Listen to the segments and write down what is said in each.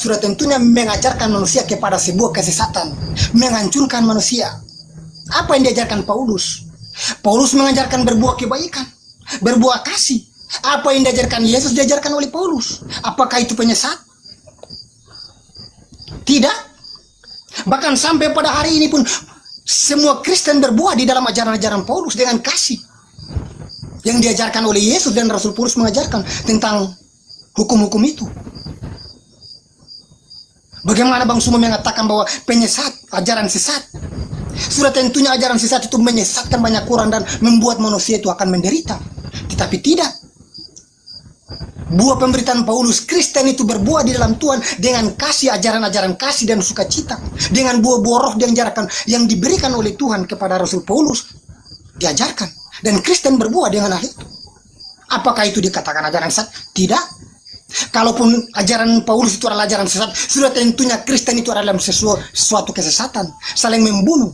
sudah tentunya mengajarkan manusia kepada sebuah kesesatan, menghancurkan manusia. Apa yang diajarkan Paulus? Paulus mengajarkan berbuat kebaikan, berbuat kasih. Apa yang diajarkan Yesus diajarkan oleh Paulus? Apakah itu penyesat? Tidak. Bahkan sampai pada hari ini pun semua Kristen berbuah di dalam ajaran-ajaran Paulus dengan kasih yang diajarkan oleh Yesus, dan Rasul Paulus mengajarkan tentang hukum-hukum itu. Bagaimana Bang Suma mengatakan bahwa penyesat, ajaran sesat? Sudah tentunya ajaran sesat itu menyesatkan banyak orang dan membuat manusia itu akan menderita. Tetapi tidak. Buah pemberitaan Paulus, Kristen itu berbuah di dalam Tuhan dengan kasih, ajaran-ajaran kasih dan sukacita. Dengan buah-buah roh yang diberikan oleh Tuhan kepada Rasul Paulus, diajarkan. Dan Kristen berbuah dengan hal itu. Apakah itu dikatakan ajaran sesat? Tidak. Kalaupun ajaran Paulus itu adalah ajaran sesat, sudah tentunya Kristen itu adalah sesuatu kesesatan, saling membunuh.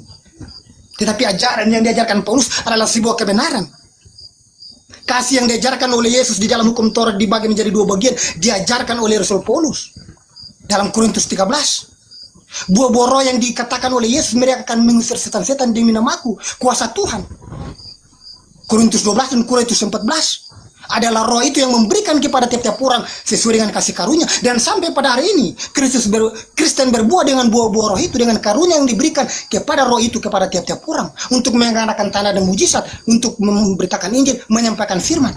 Tetapi ajaran yang diajarkan Paulus adalah sebuah kebenaran. Kasih yang diajarkan oleh Yesus di dalam hukum Taurat dibagi menjadi dua bagian, diajarkan oleh Rasul Paulus dalam Korintus 13. Buah-buah roh yang dikatakan oleh Yesus, mereka akan mengusir setan-setan demi namaku, kuasa Tuhan. Korintus 12 dan Korintus 14. Adalah roh itu yang memberikan kepada tiap-tiap orang sesuai dengan kasih karunia. Dan sampai pada hari ini Kristen berbuah dengan buah-buah roh itu, dengan karunia yang diberikan kepada roh itu kepada tiap-tiap orang, untuk mengadakan tanda dan mujizat, untuk memberitakan Injil, menyampaikan firman.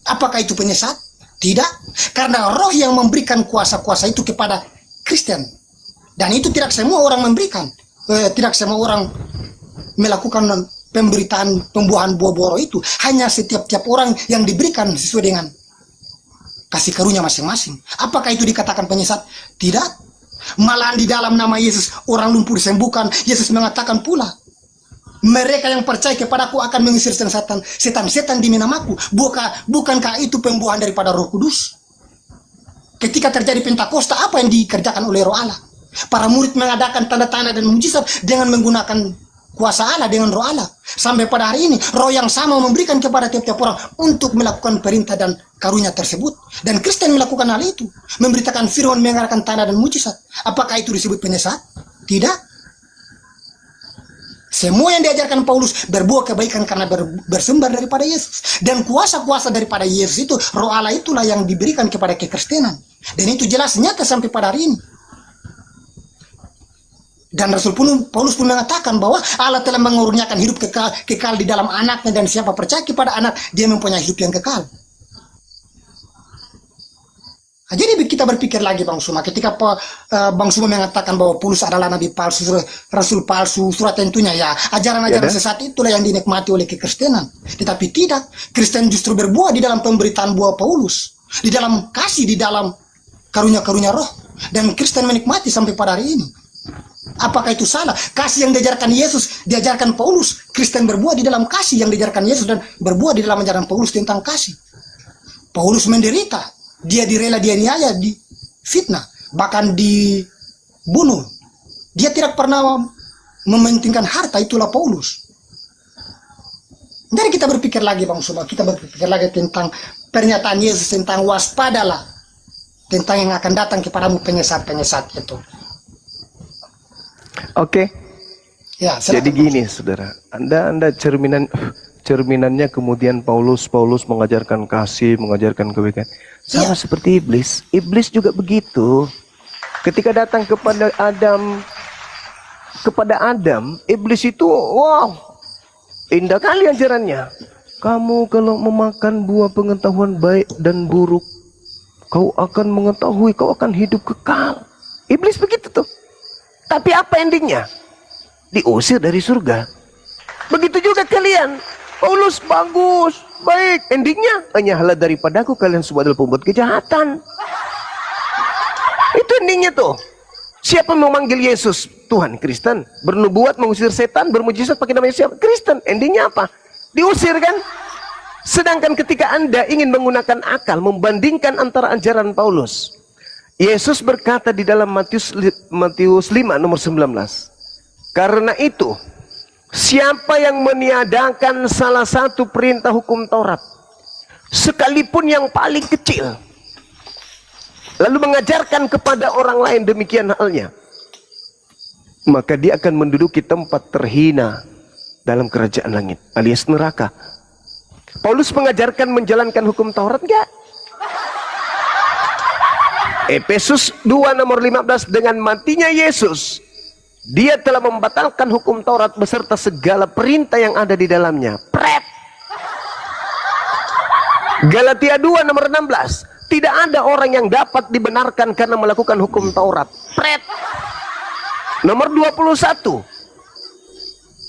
Apakah itu penyesat? Tidak. Karena roh yang memberikan kuasa-kuasa itu kepada Kristen. Dan itu tidak semua orang memberikan. Tidak semua orang melakukan pemberitaan pembuahan buah-buah roh itu. Hanya setiap-tiap orang yang diberikan sesuai dengan kasih karunia masing-masing. Apakah itu dikatakan penyesat? Tidak. Malahan di dalam nama Yesus orang lumpuh disembuhkan. Yesus mengatakan pula, mereka yang percaya kepadaku akan mengusir setan-setan demi namaku. Bukankah itu pembuahan daripada Roh Kudus? Ketika terjadi Pentakosta, apa yang dikerjakan oleh Roh Allah? Para murid mengadakan tanda-tanda dan mujizat dengan menggunakan kuasa Allah, dengan roh Allah. Sampai pada hari ini roh yang sama memberikan kepada tiap-tiap orang untuk melakukan perintah dan karunia tersebut. Dan Kristen melakukan hal itu, memberitakan firman, mengadakan tanda dan mujizat. Apakah itu disebut penyesat? Tidak. Semua yang diajarkan Paulus berbuah kebaikan karena bersumber daripada Yesus. Dan kuasa-kuasa daripada Yesus itu, roh Allah itulah yang diberikan kepada kekristenan. Dan itu jelas nyata sampai pada hari ini. Dan Rasul Paulus pun mengatakan bahwa Allah telah mengurniakan hidup kekal di dalam anaknya, dan siapa percaya kepada anak, dia mempunyai hidup yang kekal. Nah, jadi kita berpikir lagi Bang Suma, ketika Bang Suma mengatakan bahwa Paulus adalah nabi palsu, rasul palsu, surat tentunya ya ajaran-ajaran sesat itulah yang dinikmati oleh kekristenan. Tetapi tidak, Kristen justru berbuah di dalam pemberitaan buah Paulus, di dalam kasih, di dalam karunia-karunia roh, dan Kristen menikmati sampai pada hari ini. Apakah itu salah? Kasih yang diajarkan Yesus, diajarkan Paulus. Kristen berbuah di dalam kasih yang diajarkan Yesus dan berbuah di dalam ajaran Paulus tentang kasih. Paulus menderita, dia direla, dia dianiaya, difitnah, bahkan dibunuh. Dia tidak pernah mementingkan harta, itulah Paulus. Jadi kita berpikir lagi Bang Suma, kita berpikir lagi tentang pernyataan Yesus tentang waspadalah, tentang yang akan datang kepadamu penyesat-penyesat itu. Oke. Ya, jadi gini saudara, Anda cerminannya kemudian Paulus mengajarkan kasih, mengajarkan kebaikan. Sama seperti iblis. Iblis juga begitu. Ketika datang kepada Adam, iblis itu wow, indah kali ajarannya. Kamu kalau memakan buah pengetahuan baik dan buruk, kau akan mengetahui, kau akan hidup kekal. Iblis begitu tuh. Tapi apa endingnya? Diusir dari surga. Begitu juga kalian. Paulus bagus, baik. Endingnya, hanyalah daripadaku kalian semua adalah pembuat kejahatan. Itu endingnya tuh. Siapa memanggil Yesus Tuhan? Kristen. Bernubuat, mengusir setan, bermujizat pakai nama siapa? Kristen. Endingnya apa? Diusir kan? Sedangkan ketika Anda ingin menggunakan akal, membandingkan antara ajaran Paulus, Yesus berkata di dalam Matius 5 nomor 19. Karena itu, siapa yang meniadakan salah satu perintah hukum Taurat, sekalipun yang paling kecil, lalu mengajarkan kepada orang lain demikian halnya, maka dia akan menduduki tempat terhina dalam kerajaan langit alias neraka. Paulus mengajarkan menjalankan hukum Taurat enggak? Efesus 2 nomor 15, dengan matinya Yesus, dia telah membatalkan hukum Taurat beserta segala perintah yang ada di dalamnya. Pret. Galatia 2 nomor 16, tidak ada orang yang dapat dibenarkan karena melakukan hukum Taurat. Pret. Nomor 21,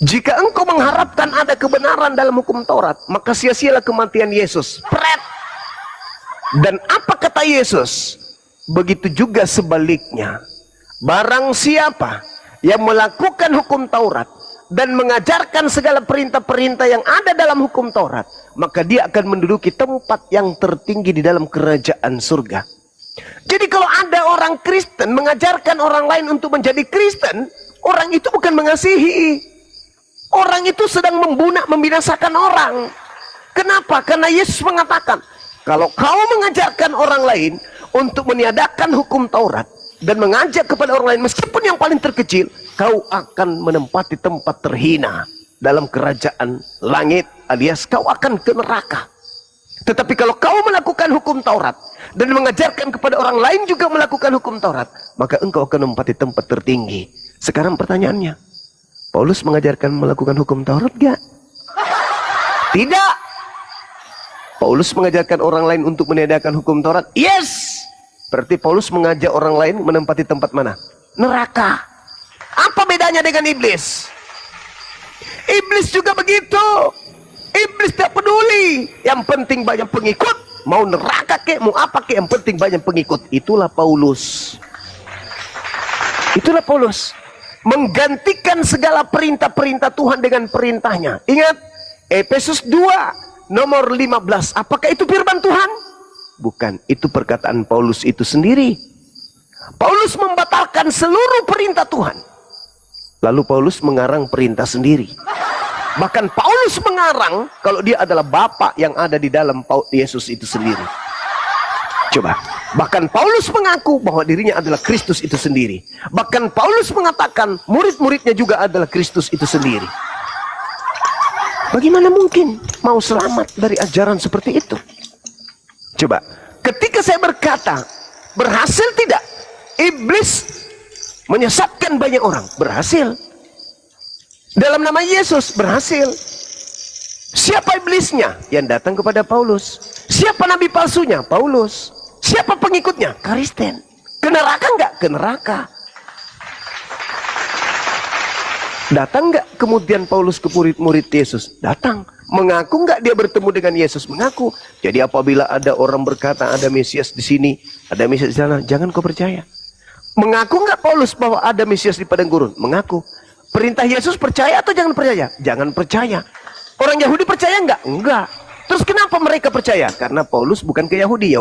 jika engkau mengharapkan ada kebenaran dalam hukum Taurat, maka sia-sialah kematian Yesus. Pret. Dan apa kata Yesus? Begitu juga sebaliknya, barang siapa yang melakukan hukum Taurat dan mengajarkan segala perintah-perintah yang ada dalam hukum Taurat, maka dia akan menduduki tempat yang tertinggi di dalam kerajaan surga. Jadi kalau ada orang Kristen mengajarkan orang lain untuk menjadi Kristen, orang itu bukan mengasihi. Orang itu sedang membinasakan orang. Kenapa? Karena Yesus mengatakan, kalau kau mengajarkan orang lain untuk meniadakan hukum Taurat dan mengajak kepada orang lain meskipun yang paling terkecil, kau akan menempati tempat terhina dalam kerajaan langit, alias kau akan ke neraka. Tetapi kalau kau melakukan hukum Taurat dan mengajarkan kepada orang lain juga melakukan hukum Taurat, maka engkau akan menempati tempat tertinggi. Sekarang pertanyaannya, Paulus mengajarkan melakukan hukum Taurat gak? Tidak. Paulus mengajarkan orang lain untuk meniadakan hukum Taurat? Yes. Berarti Paulus mengajak orang lain menempati tempat mana? Neraka. Apa bedanya dengan iblis? Iblis juga begitu. Iblis tak peduli. Yang penting banyak pengikut. Mau neraka kek, mau apa kek, yang penting banyak pengikut. Itulah Paulus. Itulah Paulus. Menggantikan segala perintah-perintah Tuhan dengan perintahnya. Ingat, Efesus 2 nomor 15. Apakah itu firman Tuhan? Bukan, itu perkataan Paulus itu sendiri. Paulus membatalkan seluruh perintah Tuhan. Lalu Paulus mengarang perintah sendiri. Bahkan Paulus mengarang kalau dia adalah Bapa yang ada di dalam Yesus itu sendiri. Coba. Bahkan Paulus mengaku bahwa dirinya adalah Kristus itu sendiri. Bahkan Paulus mengatakan murid-muridnya juga adalah Kristus itu sendiri. Bagaimana mungkin mau selamat dari ajaran seperti itu? Coba, ketika saya berkata, berhasil tidak? Iblis menyesatkan banyak orang. Berhasil. Dalam nama Yesus, berhasil. Siapa iblisnya? Yang datang kepada Paulus. Siapa nabi palsunya? Paulus. Siapa pengikutnya? Kristen. Ke neraka enggak? Ke neraka. Datang enggak kemudian Paulus ke murid-murid Yesus? Datang. Mengaku enggak dia bertemu dengan Yesus? Mengaku. Jadi apabila ada orang berkata ada Mesias di sini, ada Mesias di sana, jangan kau percaya. Mengaku enggak Paulus bahwa ada Mesias di padang gurun? Mengaku. Perintah Yesus percaya atau jangan percaya? Jangan percaya. Orang Yahudi percaya enggak? Enggak. Terus kenapa mereka percaya? Karena Paulus bukan ke Yahudi.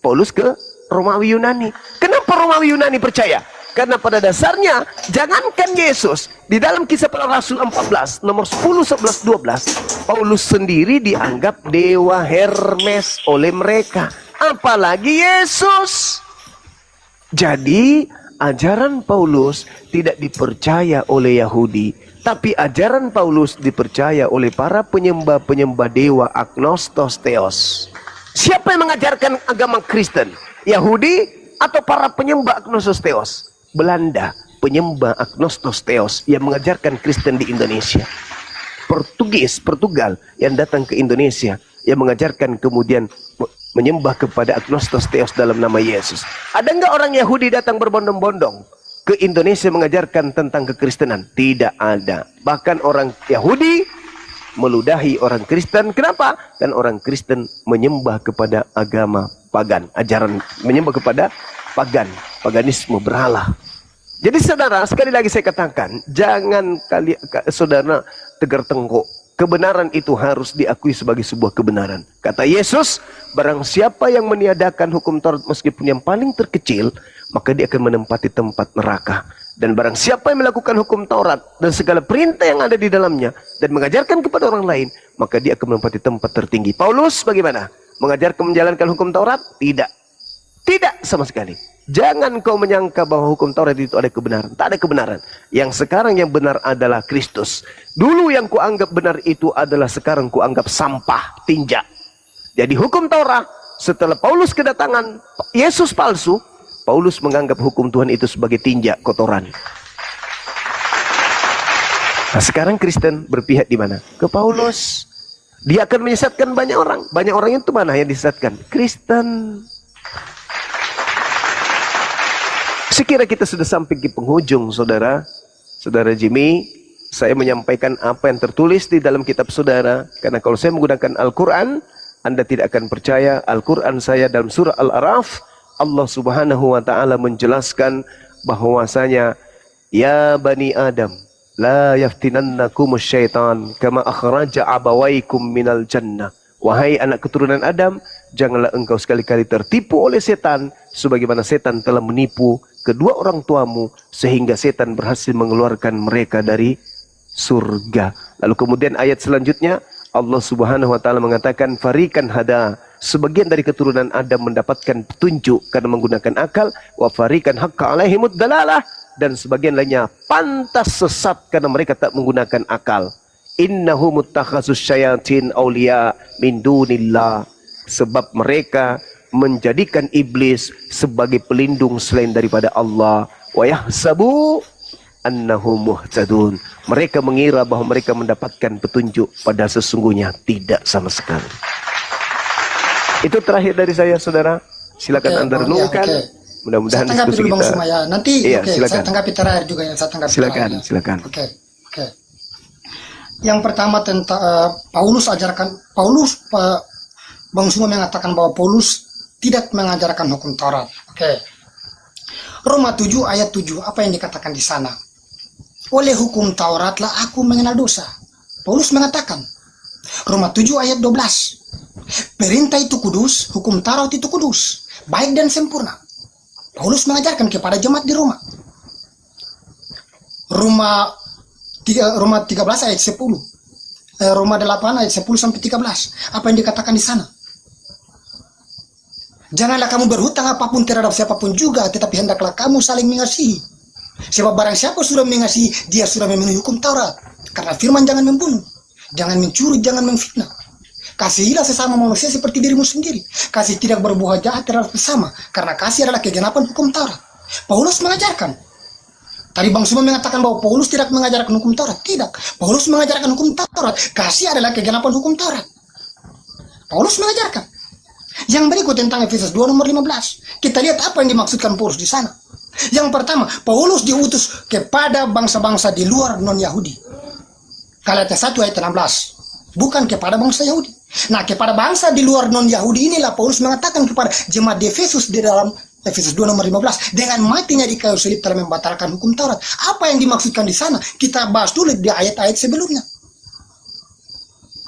Paulus ke Romawi Yunani. Kenapa Romawi Yunani percaya? Karena pada dasarnya, jangankan Yesus, di dalam Kisah Para Rasul 14, nomor 10, 11, 12, Paulus sendiri dianggap dewa Hermes oleh mereka. Apalagi Yesus. Jadi, ajaran Paulus tidak dipercaya oleh Yahudi, tapi ajaran Paulus dipercaya oleh para penyembah-penyembah dewa agnostos theos. Siapa yang mengajarkan agama Kristen? Yahudi atau para penyembah agnostos theos? Belanda, penyembah agnostos theos yang mengajarkan Kristen di Indonesia. Portugal yang datang ke Indonesia yang mengajarkan kemudian menyembah kepada agnostos theos dalam nama Yesus. Ada enggak orang Yahudi datang berbondong-bondong ke Indonesia mengajarkan tentang kekristenan? Tidak ada. Bahkan orang Yahudi meludahi orang Kristen. Kenapa? Dan orang Kristen menyembah kepada agama pagan, ajaran menyembah kepada paganisme, berhala. Jadi saudara, sekali lagi saya katakan, jangan saudara tegar tengkuk. Kebenaran itu harus diakui sebagai sebuah kebenaran. Kata Yesus, barang siapa yang meniadakan hukum Taurat meskipun yang paling terkecil, maka dia akan menempati tempat neraka. Dan barang siapa yang melakukan hukum Taurat dan segala perintah yang ada di dalamnya dan mengajarkan kepada orang lain, maka dia akan menempati tempat tertinggi. Paulus bagaimana? Mengajarkan menjalankan hukum Taurat? Tidak. Tidak sama sekali. Jangan kau menyangka bahwa hukum Taurat itu ada kebenaran. Tak ada kebenaran. Yang sekarang yang benar adalah Kristus. Dulu yang kuanggap benar itu adalah sekarang kuanggap sampah, tinja. Jadi hukum Taurat, setelah Paulus kedatangan Yesus palsu, Paulus menganggap hukum Tuhan itu sebagai tinja, kotoran. Nah sekarang Kristen berpihak di mana? Ke Paulus. Dia akan menyesatkan banyak orang. Banyak orang itu mana yang disesatkan? Kristen. Sekira kita sudah sampai ke penghujung, saudara. Saudara Jimmy, saya menyampaikan apa yang tertulis di dalam kitab saudara. Karena kalau saya menggunakan Al-Quran, Anda tidak akan percaya. Al-Quran saya dalam surah Al-Araf, Allah subhanahu wa ta'ala menjelaskan bahwasanya, Ya Bani Adam, La yaftinannakumus syaitan, Kama akhraja abawaikum minal jannah. Wahai anak keturunan Adam, janganlah engkau sekali-kali tertipu oleh setan, sebagaimana setan telah menipu kedua orang tuamu, sehingga setan berhasil mengeluarkan mereka dari surga. Lalu kemudian ayat selanjutnya, Allah subhanahu wa ta'ala mengatakan, Farikan hada, sebagian dari keturunan Adam mendapatkan petunjuk karena menggunakan akal, wa farikan haqqa alaihimud dalalah, dan sebagian lainnya pantas sesat karena mereka tak menggunakan akal. Innahu muttakhasus syayatin awliya min dunillah, sebab mereka menjadikan iblis sebagai pelindung selain daripada Allah. Wa yahsabu annahum muhtadun, mereka mengira bahwa mereka mendapatkan petunjuk, pada sesungguhnya tidak sama sekali. Itu terakhir dari saya, saudara. Silakan Anda renungkan. Mudah-mudahan diskusi dulu, Bang kita. Sumaya. Nanti saya tanggapi terakhir juga ya. Saya tanggapi silakan. Oke. Yang pertama tentang Paulus Bang Suma mengatakan bahwa Paulus tidak mengajarkan hukum Taurat. Oke. Roma 7 ayat 7, apa yang dikatakan di sana? Oleh hukum Tauratlah aku mengenal dosa. Paulus mengatakan. Roma 7 ayat 12. Perintah itu kudus, hukum Taurat itu kudus, baik dan sempurna. Paulus mengajarkan kepada jemaat di Roma. Roma 13 ayat 10. Roma 8 ayat 10 sampai 13. Apa yang dikatakan di sana? Janganlah kamu berhutang apapun terhadap siapapun juga, tetapi hendaklah kamu saling mengasihi. Sebab barang siapa sudah mengasihi, dia sudah memenuhi hukum Taurat. Karena firman jangan membunuh, jangan mencuri, jangan memfitnah. Kasihilah sesama manusia seperti dirimu sendiri. Kasih tidak berbuat jahat terhadap sesama, karena kasih adalah kegenapan hukum Taurat. Paulus mengajarkan. Tadi Bang Suma mengatakan bahwa Paulus tidak mengajarkan hukum Taurat. Tidak. Paulus mengajarkan hukum Taurat. Kasih adalah kegenapan hukum Taurat. Paulus mengajarkan. Yang berikut tentang Efesus 2 nomor 15. Kita lihat apa yang dimaksudkan Paulus di sana. Yang pertama, Paulus diutus kepada bangsa-bangsa di luar non-Yahudi. Galatia 1 ayat 16. Bukan kepada bangsa Yahudi. Nah, kepada bangsa di luar non-Yahudi inilah Paulus mengatakan kepada jemaat di Efesus di dalam Efesus 2 nomor 15, dengan matinya di kayu salib telah membatalkan hukum Taurat. Apa yang dimaksudkan di sana? Kita bahas dulu di ayat-ayat sebelumnya.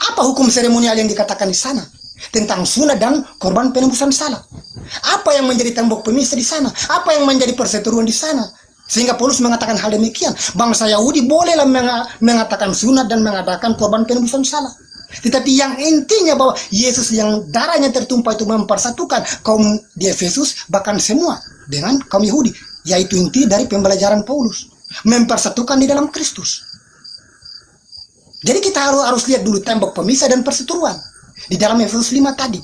Apa hukum seremonial yang dikatakan di sana? Tentang sunat dan korban penebusan salah. Apa yang menjadi tembok pemisah di sana? Apa yang menjadi perseteruan di sana? Sehingga Paulus mengatakan hal demikian. Bangsa Yahudi bolehlah mengatakan sunat dan mengadakan korban penebusan salah. Tetapi yang intinya bahwa Yesus yang darahnya tertumpah itu mempersatukan kaum di Efesus, bahkan semua dengan kaum Yahudi. Yaitu inti dari pembelajaran Paulus. Mempersatukan di dalam Kristus. Jadi kita harus lihat dulu tembok pemisah dan perseteruan. Di dalam Efesus 5 tadi.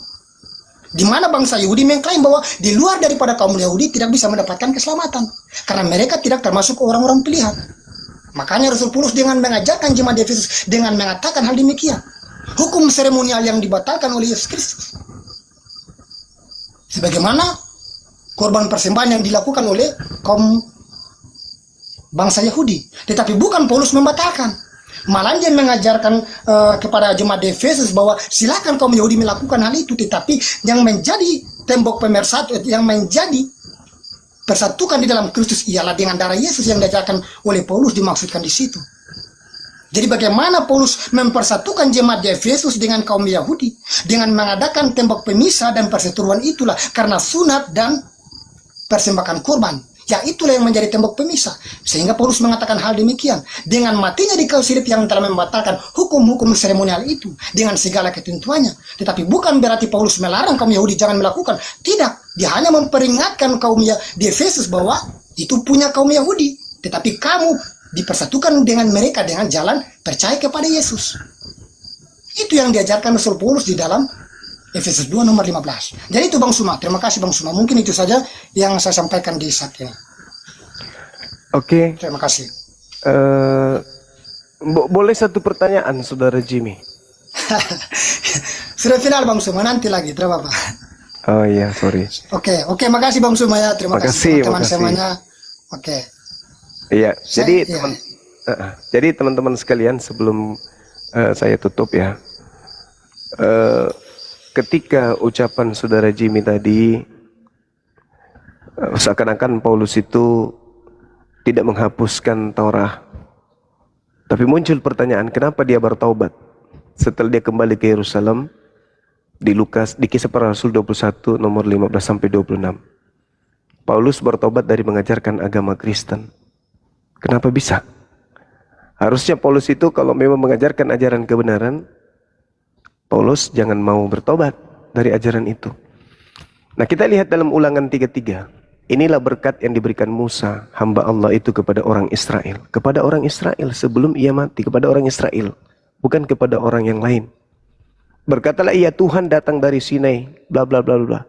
Di mana bangsa Yahudi mengklaim bahwa di luar daripada kaum Yahudi tidak bisa mendapatkan keselamatan. Karena mereka tidak termasuk orang-orang pilihan. Makanya Rasul Paulus dengan mengajarkan jemaat di Efesus dengan mengatakan hal demikian. Hukum seremonial yang dibatalkan oleh Yesus Kristus. Sebagaimana korban persembahan yang dilakukan oleh kaum bangsa Yahudi. Tetapi bukan Paulus membatalkan. Malah dia mengajarkan kepada jemaat di Efesus bahwa silakan kaum Yahudi melakukan hal itu. Tetapi yang menjadi tembok pemersatu, yang menjadi persatukan di dalam Kristus ialah dengan darah Yesus yang diajarkan oleh Paulus dimaksudkan di situ. Jadi bagaimana Paulus mempersatukan jemaat di Efesus dengan kaum Yahudi dengan mengadakan tembok pemisah dan perseteruan itulah karena sunat dan persembahan kurban Ya itulah yang menjadi tembok pemisah. Sehingga Paulus mengatakan hal demikian. Dengan matinya di kayu salib yang telah membatalkan hukum-hukum seremonial itu. Dengan segala ketentuannya. Tetapi bukan berarti Paulus melarang kaum Yahudi jangan melakukan. Tidak. Dia hanya memperingatkan kaum di Efesus bahwa itu punya kaum Yahudi. Tetapi kamu dipersatukan dengan mereka dengan jalan percaya kepada Yesus. Itu yang diajarkan Rasul Paulus di dalam Efesus 2 nomor 15. Jadi itu Bang Suma. Terima kasih Bang Suma. Mungkin itu saja yang saya sampaikan di saat ini. Oke. Terima kasih. Boleh satu pertanyaan, Saudara Jimmy? Sudah final Bang Suma. Nanti lagi. Terima kasih. Oh iya, sorry. Oke. Makasih Bang Suma ya. Terima kasih teman-teman semuanya. Oke. Iya. Jadi teman-teman sekalian, sebelum saya tutup ya. Ketika ucapan Saudara Jimmy tadi, seakan-akan Paulus itu tidak menghapuskan Taurat. Tapi muncul pertanyaan, kenapa dia bertaubat setelah dia kembali ke Yerusalem? Di Kisah Para Rasul 21 nomor 15 sampai 26. Paulus bertobat dari mengajarkan agama Kristen. Kenapa bisa? Harusnya Paulus itu kalau memang mengajarkan ajaran kebenaran, Paulus jangan mau bertobat dari ajaran itu. Nah, kita lihat dalam Ulangan 33. Inilah berkat yang diberikan Musa, hamba Allah itu kepada orang Israel. Kepada orang Israel sebelum ia mati, kepada orang Israel. Bukan kepada orang yang lain. Berkatalah ia, Tuhan datang dari Sinai, bla bla bla bla.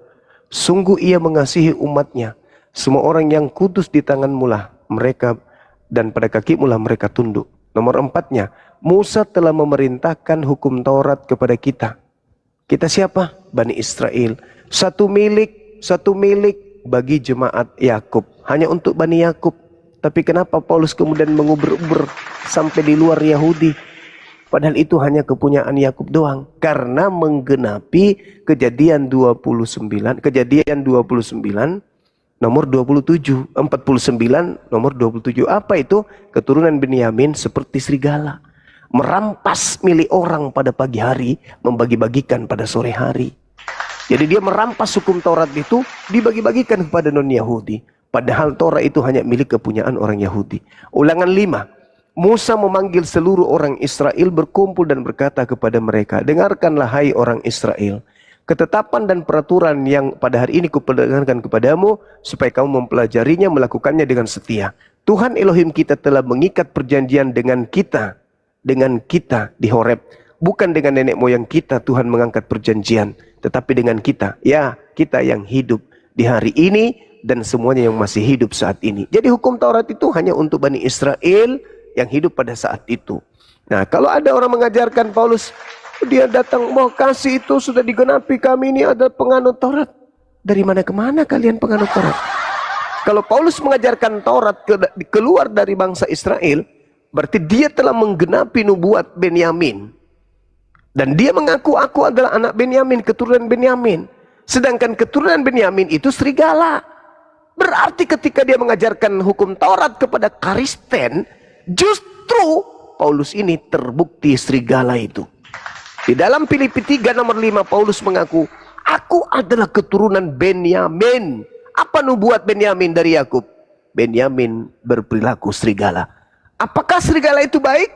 Sungguh ia mengasihi umatnya. Semua orang yang kudus di tanganmu lah mereka, dan pada kakimu lah mereka tunduk. Nomor 4-nya, Musa telah memerintahkan hukum Taurat kepada kita. Kita siapa? Bani Israel. Satu milik bagi jemaat Yakub. Hanya untuk Bani Yakub. Tapi kenapa Paulus kemudian menguber-uber sampai di luar Yahudi? Padahal itu hanya kepunyaan Yakub doang. Karena menggenapi kejadian 29 nomor 27, 49 nomor 27. Apa itu? Keturunan Benyamin seperti serigala, merampas milik orang pada pagi hari, membagi-bagikan pada sore hari. Jadi dia merampas hukum Taurat itu, dibagi-bagikan kepada non-Yahudi. Padahal Taurat itu hanya milik kepunyaan orang Yahudi. Ulangan 5. Musa memanggil seluruh orang Israel berkumpul dan berkata kepada mereka, dengarkanlah hai orang Israel. Ketetapan dan peraturan yang pada hari ini kuperdengarkan kepadamu, supaya kamu mempelajarinya, melakukannya dengan setia. Tuhan Elohim kita telah mengikat perjanjian dengan kita di Horeb. Bukan dengan nenek moyang kita Tuhan mengangkat perjanjian, tetapi dengan kita. Ya, kita yang hidup di hari ini dan semuanya yang masih hidup saat ini. Jadi hukum Taurat itu hanya untuk Bani Israel yang hidup pada saat itu. Nah, kalau ada orang mengajarkan Paulus, dia datang mau kasih itu sudah digenapi, kami ini ada penganut Taurat. Dari mana ke mana kalian penganut Taurat? Kalau Paulus mengajarkan Taurat keluar dari bangsa Israel, berarti dia telah menggenapi nubuat Benyamin. Dan dia mengaku aku adalah anak Benyamin, keturunan Benyamin. Sedangkan keturunan Benyamin itu serigala. Berarti ketika dia mengajarkan hukum Taurat kepada Kristen, justru Paulus ini terbukti serigala itu. Di dalam Filipi 3 nomor 5 Paulus mengaku, aku adalah keturunan Benyamin. Apa nubuat Benyamin dari Yakub? Benyamin berperilaku serigala. Apakah serigala itu baik?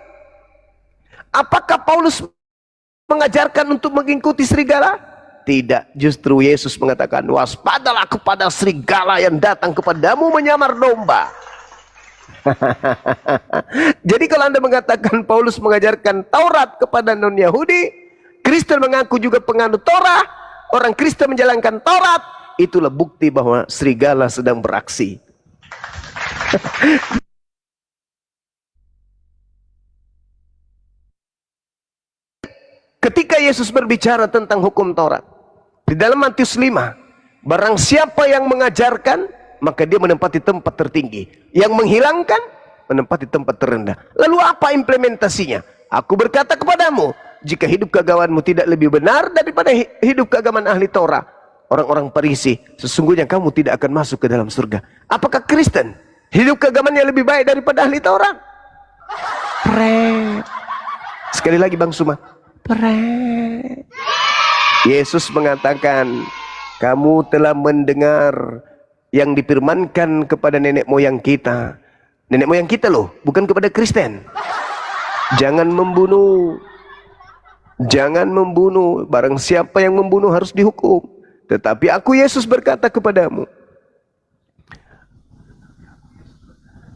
Apakah Paulus mengajarkan untuk mengikuti serigala? Tidak, justru Yesus mengatakan, waspadalah kepada serigala yang datang kepadamu menyamar domba. Jadi kalau Anda mengatakan Paulus mengajarkan Taurat kepada non-Yahudi, Kristen mengaku juga penganut Taurat, orang Kristen menjalankan Taurat, itulah bukti bahwa serigala sedang beraksi. Ketika Yesus berbicara tentang hukum Taurat, di dalam Matius 5, barang siapa yang mengajarkan, maka dia menempati tempat tertinggi. Yang menghilangkan, menempati tempat terendah. Lalu apa implementasinya? Aku berkata kepadamu, jika hidup keagamanmu tidak lebih benar daripada hidup keagamaan ahli Taurat, orang-orang Farisi, sesungguhnya kamu tidak akan masuk ke dalam surga. Apakah Kristen hidup keagamannya lebih baik daripada ahli Taurat? Pret. Sekali lagi Bang Suma. Pret. Yesus mengatakan, kamu telah mendengar yang difirmankan kepada nenek moyang kita. Nenek moyang kita loh, bukan kepada Kristen. Jangan membunuh. Jangan membunuh. Barang siapa yang membunuh harus dihukum. Tetapi aku Yesus berkata kepadamu.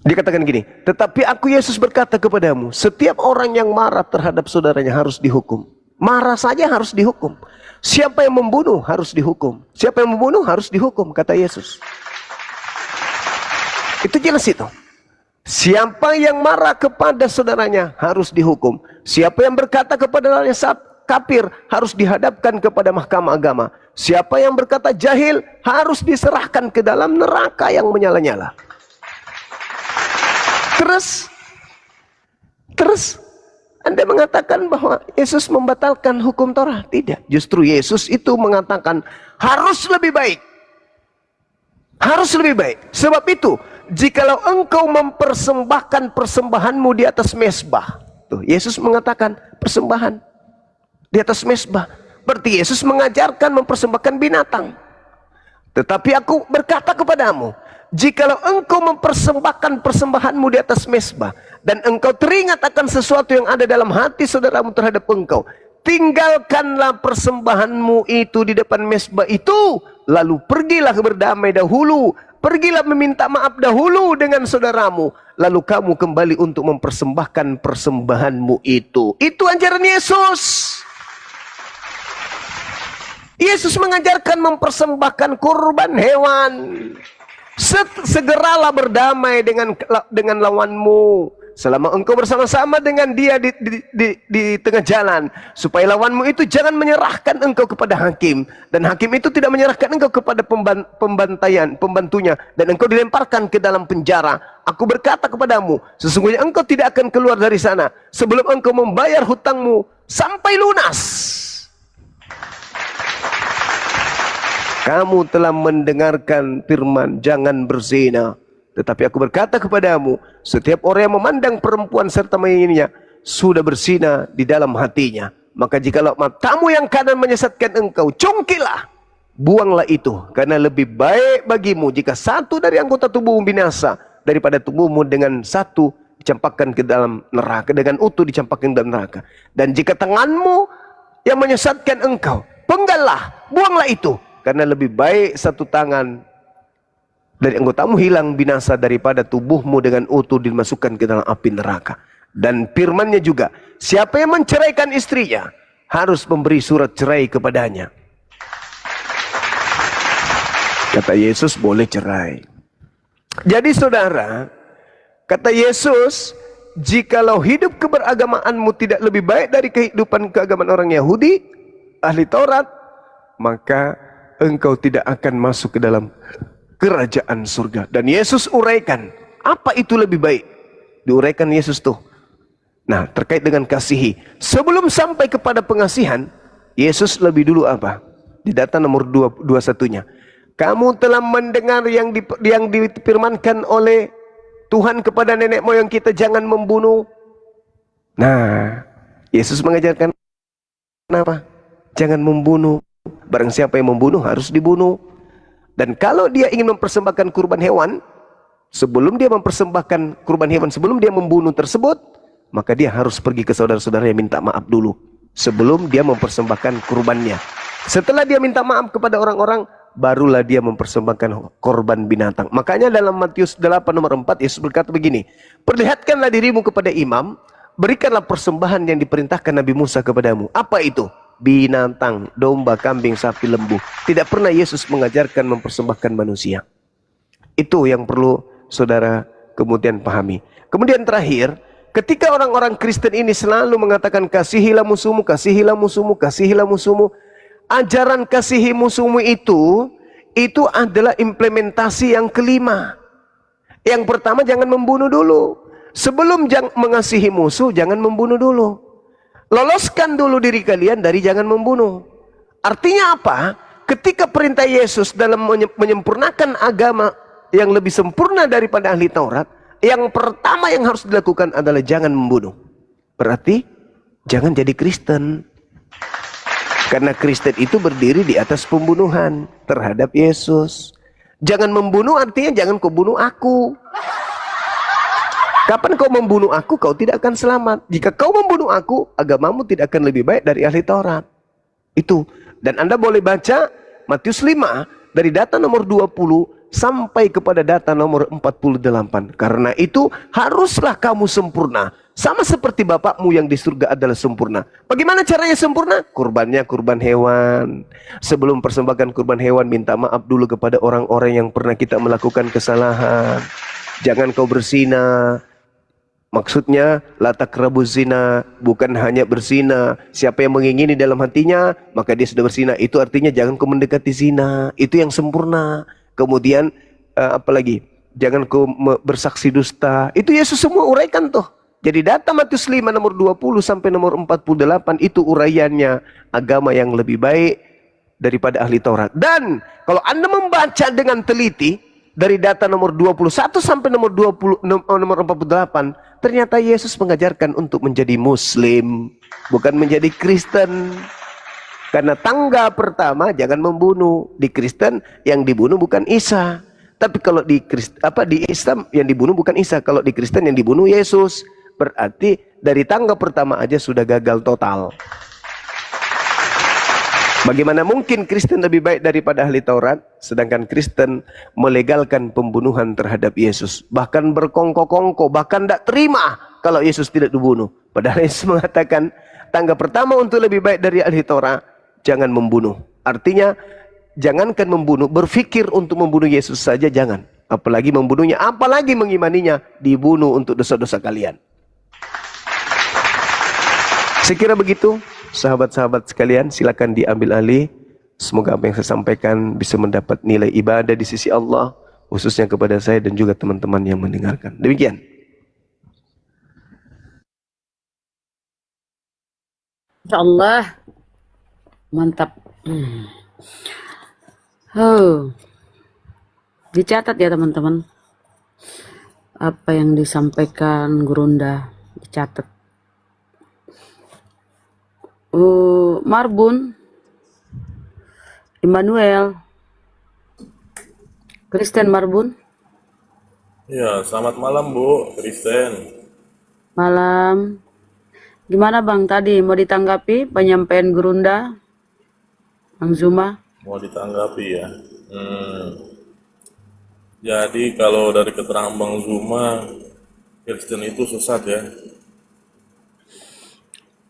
Dikatakan gini, tetapi aku Yesus berkata kepadamu, setiap orang yang marah terhadap saudaranya harus dihukum. Marah saja harus dihukum. Siapa yang membunuh harus dihukum. Siapa yang membunuh harus dihukum, kata Yesus. Itu jelas itu. Siapa yang marah kepada saudaranya harus dihukum. Siapa yang berkata kepada saudaranya kafir harus dihadapkan kepada mahkamah agama. Siapa yang berkata jahil harus diserahkan ke dalam neraka yang menyala-nyala. Terus Anda mengatakan bahwa Yesus membatalkan hukum Torah? Tidak. Justru Yesus itu mengatakan harus lebih baik. Harus lebih baik. Sebab itu, jikalau engkau mempersembahkan persembahanmu di atas mezbah. Tuh, Yesus mengatakan persembahan di atas mezbah. Berarti Yesus mengajarkan mempersembahkan binatang. Tetapi aku berkata kepadamu, jikalau engkau mempersembahkan persembahanmu di atas mezbah, dan engkau teringat akan sesuatu yang ada dalam hati saudaramu terhadap engkau, tinggalkanlah persembahanmu itu di depan mezbah itu, lalu pergilah berdamai dahulu, pergilah meminta maaf dahulu dengan saudaramu, lalu kamu kembali untuk mempersembahkan persembahanmu itu. Itu ajaran Yesus. Yesus mengajarkan mempersembahkan kurban hewan. Segeralah berdamai dengan lawanmu selama engkau bersama-sama dengan dia di tengah jalan, supaya lawanmu itu jangan menyerahkan engkau kepada hakim, dan hakim itu tidak menyerahkan engkau kepada pembantunya, dan engkau dilemparkan ke dalam penjara. Aku berkata kepadamu, sesungguhnya engkau tidak akan keluar dari sana sebelum engkau membayar hutangmu sampai lunas. Kamu telah mendengarkan firman, jangan berzina. Tetapi aku berkata kepadamu, setiap orang yang memandang perempuan serta menginginnya, sudah berzina di dalam hatinya. Maka jikalau matamu yang kanan menyesatkan engkau, congkilah, buanglah itu. Karena lebih baik bagimu jika satu dari anggota tubuhmu binasa, daripada tubuhmu dengan satu dicampakkan ke dalam neraka, dengan utuh dicampakkan ke dalam neraka. Dan jika tanganmu yang menyesatkan engkau, penggallah, buanglah itu. Karena lebih baik satu tangan dari anggotamu hilang binasa daripada tubuhmu dengan utuh dimasukkan ke dalam api neraka. Dan firman-Nya juga, siapa yang menceraikan istrinya harus memberi surat cerai kepadanya. Kata Yesus boleh cerai. Jadi saudara, kata Yesus, jikalau hidup keberagamaanmu tidak lebih baik dari kehidupan keagamaan orang Yahudi, ahli Taurat, maka engkau tidak akan masuk ke dalam kerajaan surga. Dan Yesus uraikan, apa itu lebih baik? Diuraikan Yesus tuh. Nah, terkait dengan kasihi. Sebelum sampai kepada pengasihan, Yesus lebih dulu apa? Di data nomor 21-nya. Kamu telah mendengar yang difirmankan oleh Tuhan kepada nenek moyang kita, jangan membunuh. Nah, Yesus mengajarkan apa? Jangan membunuh. Barang siapa yang membunuh harus dibunuh. Dan kalau dia ingin mempersembahkan kurban hewan, sebelum dia mempersembahkan kurban hewan, sebelum dia membunuh tersebut, maka dia harus pergi ke saudara-saudaranya minta maaf dulu sebelum dia mempersembahkan kurbannya. Setelah dia minta maaf kepada orang-orang, barulah dia mempersembahkan korban binatang. Makanya dalam Matius 8 nomor 4, Yesus berkata begini, perlihatkanlah dirimu kepada imam, berikanlah persembahan yang diperintahkan Nabi Musa kepadamu. Apa itu? Binatang, domba, kambing, sapi, lembu. Tidak pernah Yesus mengajarkan mempersembahkan manusia. Itu yang perlu saudara kemudian pahami. Kemudian terakhir, ketika orang-orang Kristen ini selalu mengatakan kasihilah musuhmu, kasihilah musuhmu, kasihilah musuhmu, ajaran kasihi musuhmu itu adalah implementasi yang kelima. Yang pertama, jangan membunuh dulu. Sebelum mengasihi musuh, jangan membunuh dulu. Loloskan dulu diri kalian dari jangan membunuh. Artinya apa? Ketika perintah Yesus dalam menyempurnakan agama yang lebih sempurna daripada ahli Taurat, yang pertama yang harus dilakukan adalah jangan membunuh. Berarti jangan jadi Kristen. Karena Kristen itu berdiri di atas pembunuhan terhadap Yesus. Jangan membunuh artinya jangan kau bunuh aku. Kapan kau membunuh aku, kau tidak akan selamat. Jika kau membunuh aku, agamamu tidak akan lebih baik dari ahli Taurat. Itu. Dan Anda boleh baca Matius 5 dari data nomor 20 sampai kepada data nomor 48. Karena itu haruslah kamu sempurna. Sama seperti Bapakmu yang di surga adalah sempurna. Bagaimana caranya sempurna? Kurbannya kurban hewan. Sebelum persembahkan kurban hewan, minta maaf dulu kepada orang-orang yang pernah kita melakukan kesalahan. Jangan kau berzina. Maksudnya, la taqrabu zina, bukan hanya berzina. Siapa yang mengingini dalam hatinya, maka dia sudah berzina. Itu artinya jangan kau mendekati zina. Itu yang sempurna. Kemudian, apalagi? Jangan kau bersaksi dusta. Itu Yesus semua uraikan tuh. Jadi data Matius 5 nomor 20 sampai nomor 48 itu uraiannya agama yang lebih baik daripada ahli Taurat. Dan kalau Anda membaca dengan teliti dari data nomor 21 sampai nomor 48, ternyata Yesus mengajarkan untuk menjadi Muslim, bukan menjadi Kristen. Karena tangga pertama jangan membunuh. Di Kristen yang dibunuh bukan Isa. Tapi kalau di Islam yang dibunuh bukan Isa. Kalau di Kristen yang dibunuh Yesus. Berarti dari tangga pertama aja sudah gagal total. Bagaimana mungkin Kristen lebih baik daripada ahli Taurat, sedangkan Kristen melegalkan pembunuhan terhadap Yesus, bahkan berkongko-kongko, bahkan tidak terima kalau Yesus tidak dibunuh. Padahal Yesus mengatakan tangga pertama untuk lebih baik dari ahli Taurat, jangan membunuh. Artinya jangankan membunuh, berpikir untuk membunuh Yesus saja jangan, apalagi membunuhnya, apalagi mengimaninya. Dibunuh untuk dosa-dosa kalian. Sekira begitu, sahabat-sahabat sekalian, silakan diambil alih. Semoga apa yang saya sampaikan bisa mendapat nilai ibadah di sisi Allah, khususnya kepada saya dan juga teman-teman yang mendengarkan. Demikian. Insyaallah mantap. Oh, dicatat ya teman-teman. Apa yang disampaikan Gurunda dicatat. Marbun, Immanuel, Kristen Marbun, Ya, selamat malam Bu, Kristen. malam. Gimana Bang tadi mau ditanggapi penyampaian Gurunda, Bang Zuma? Mau ditanggapi ya. Jadi kalau dari keterangan Bang Zuma, Kristen itu sesat ya.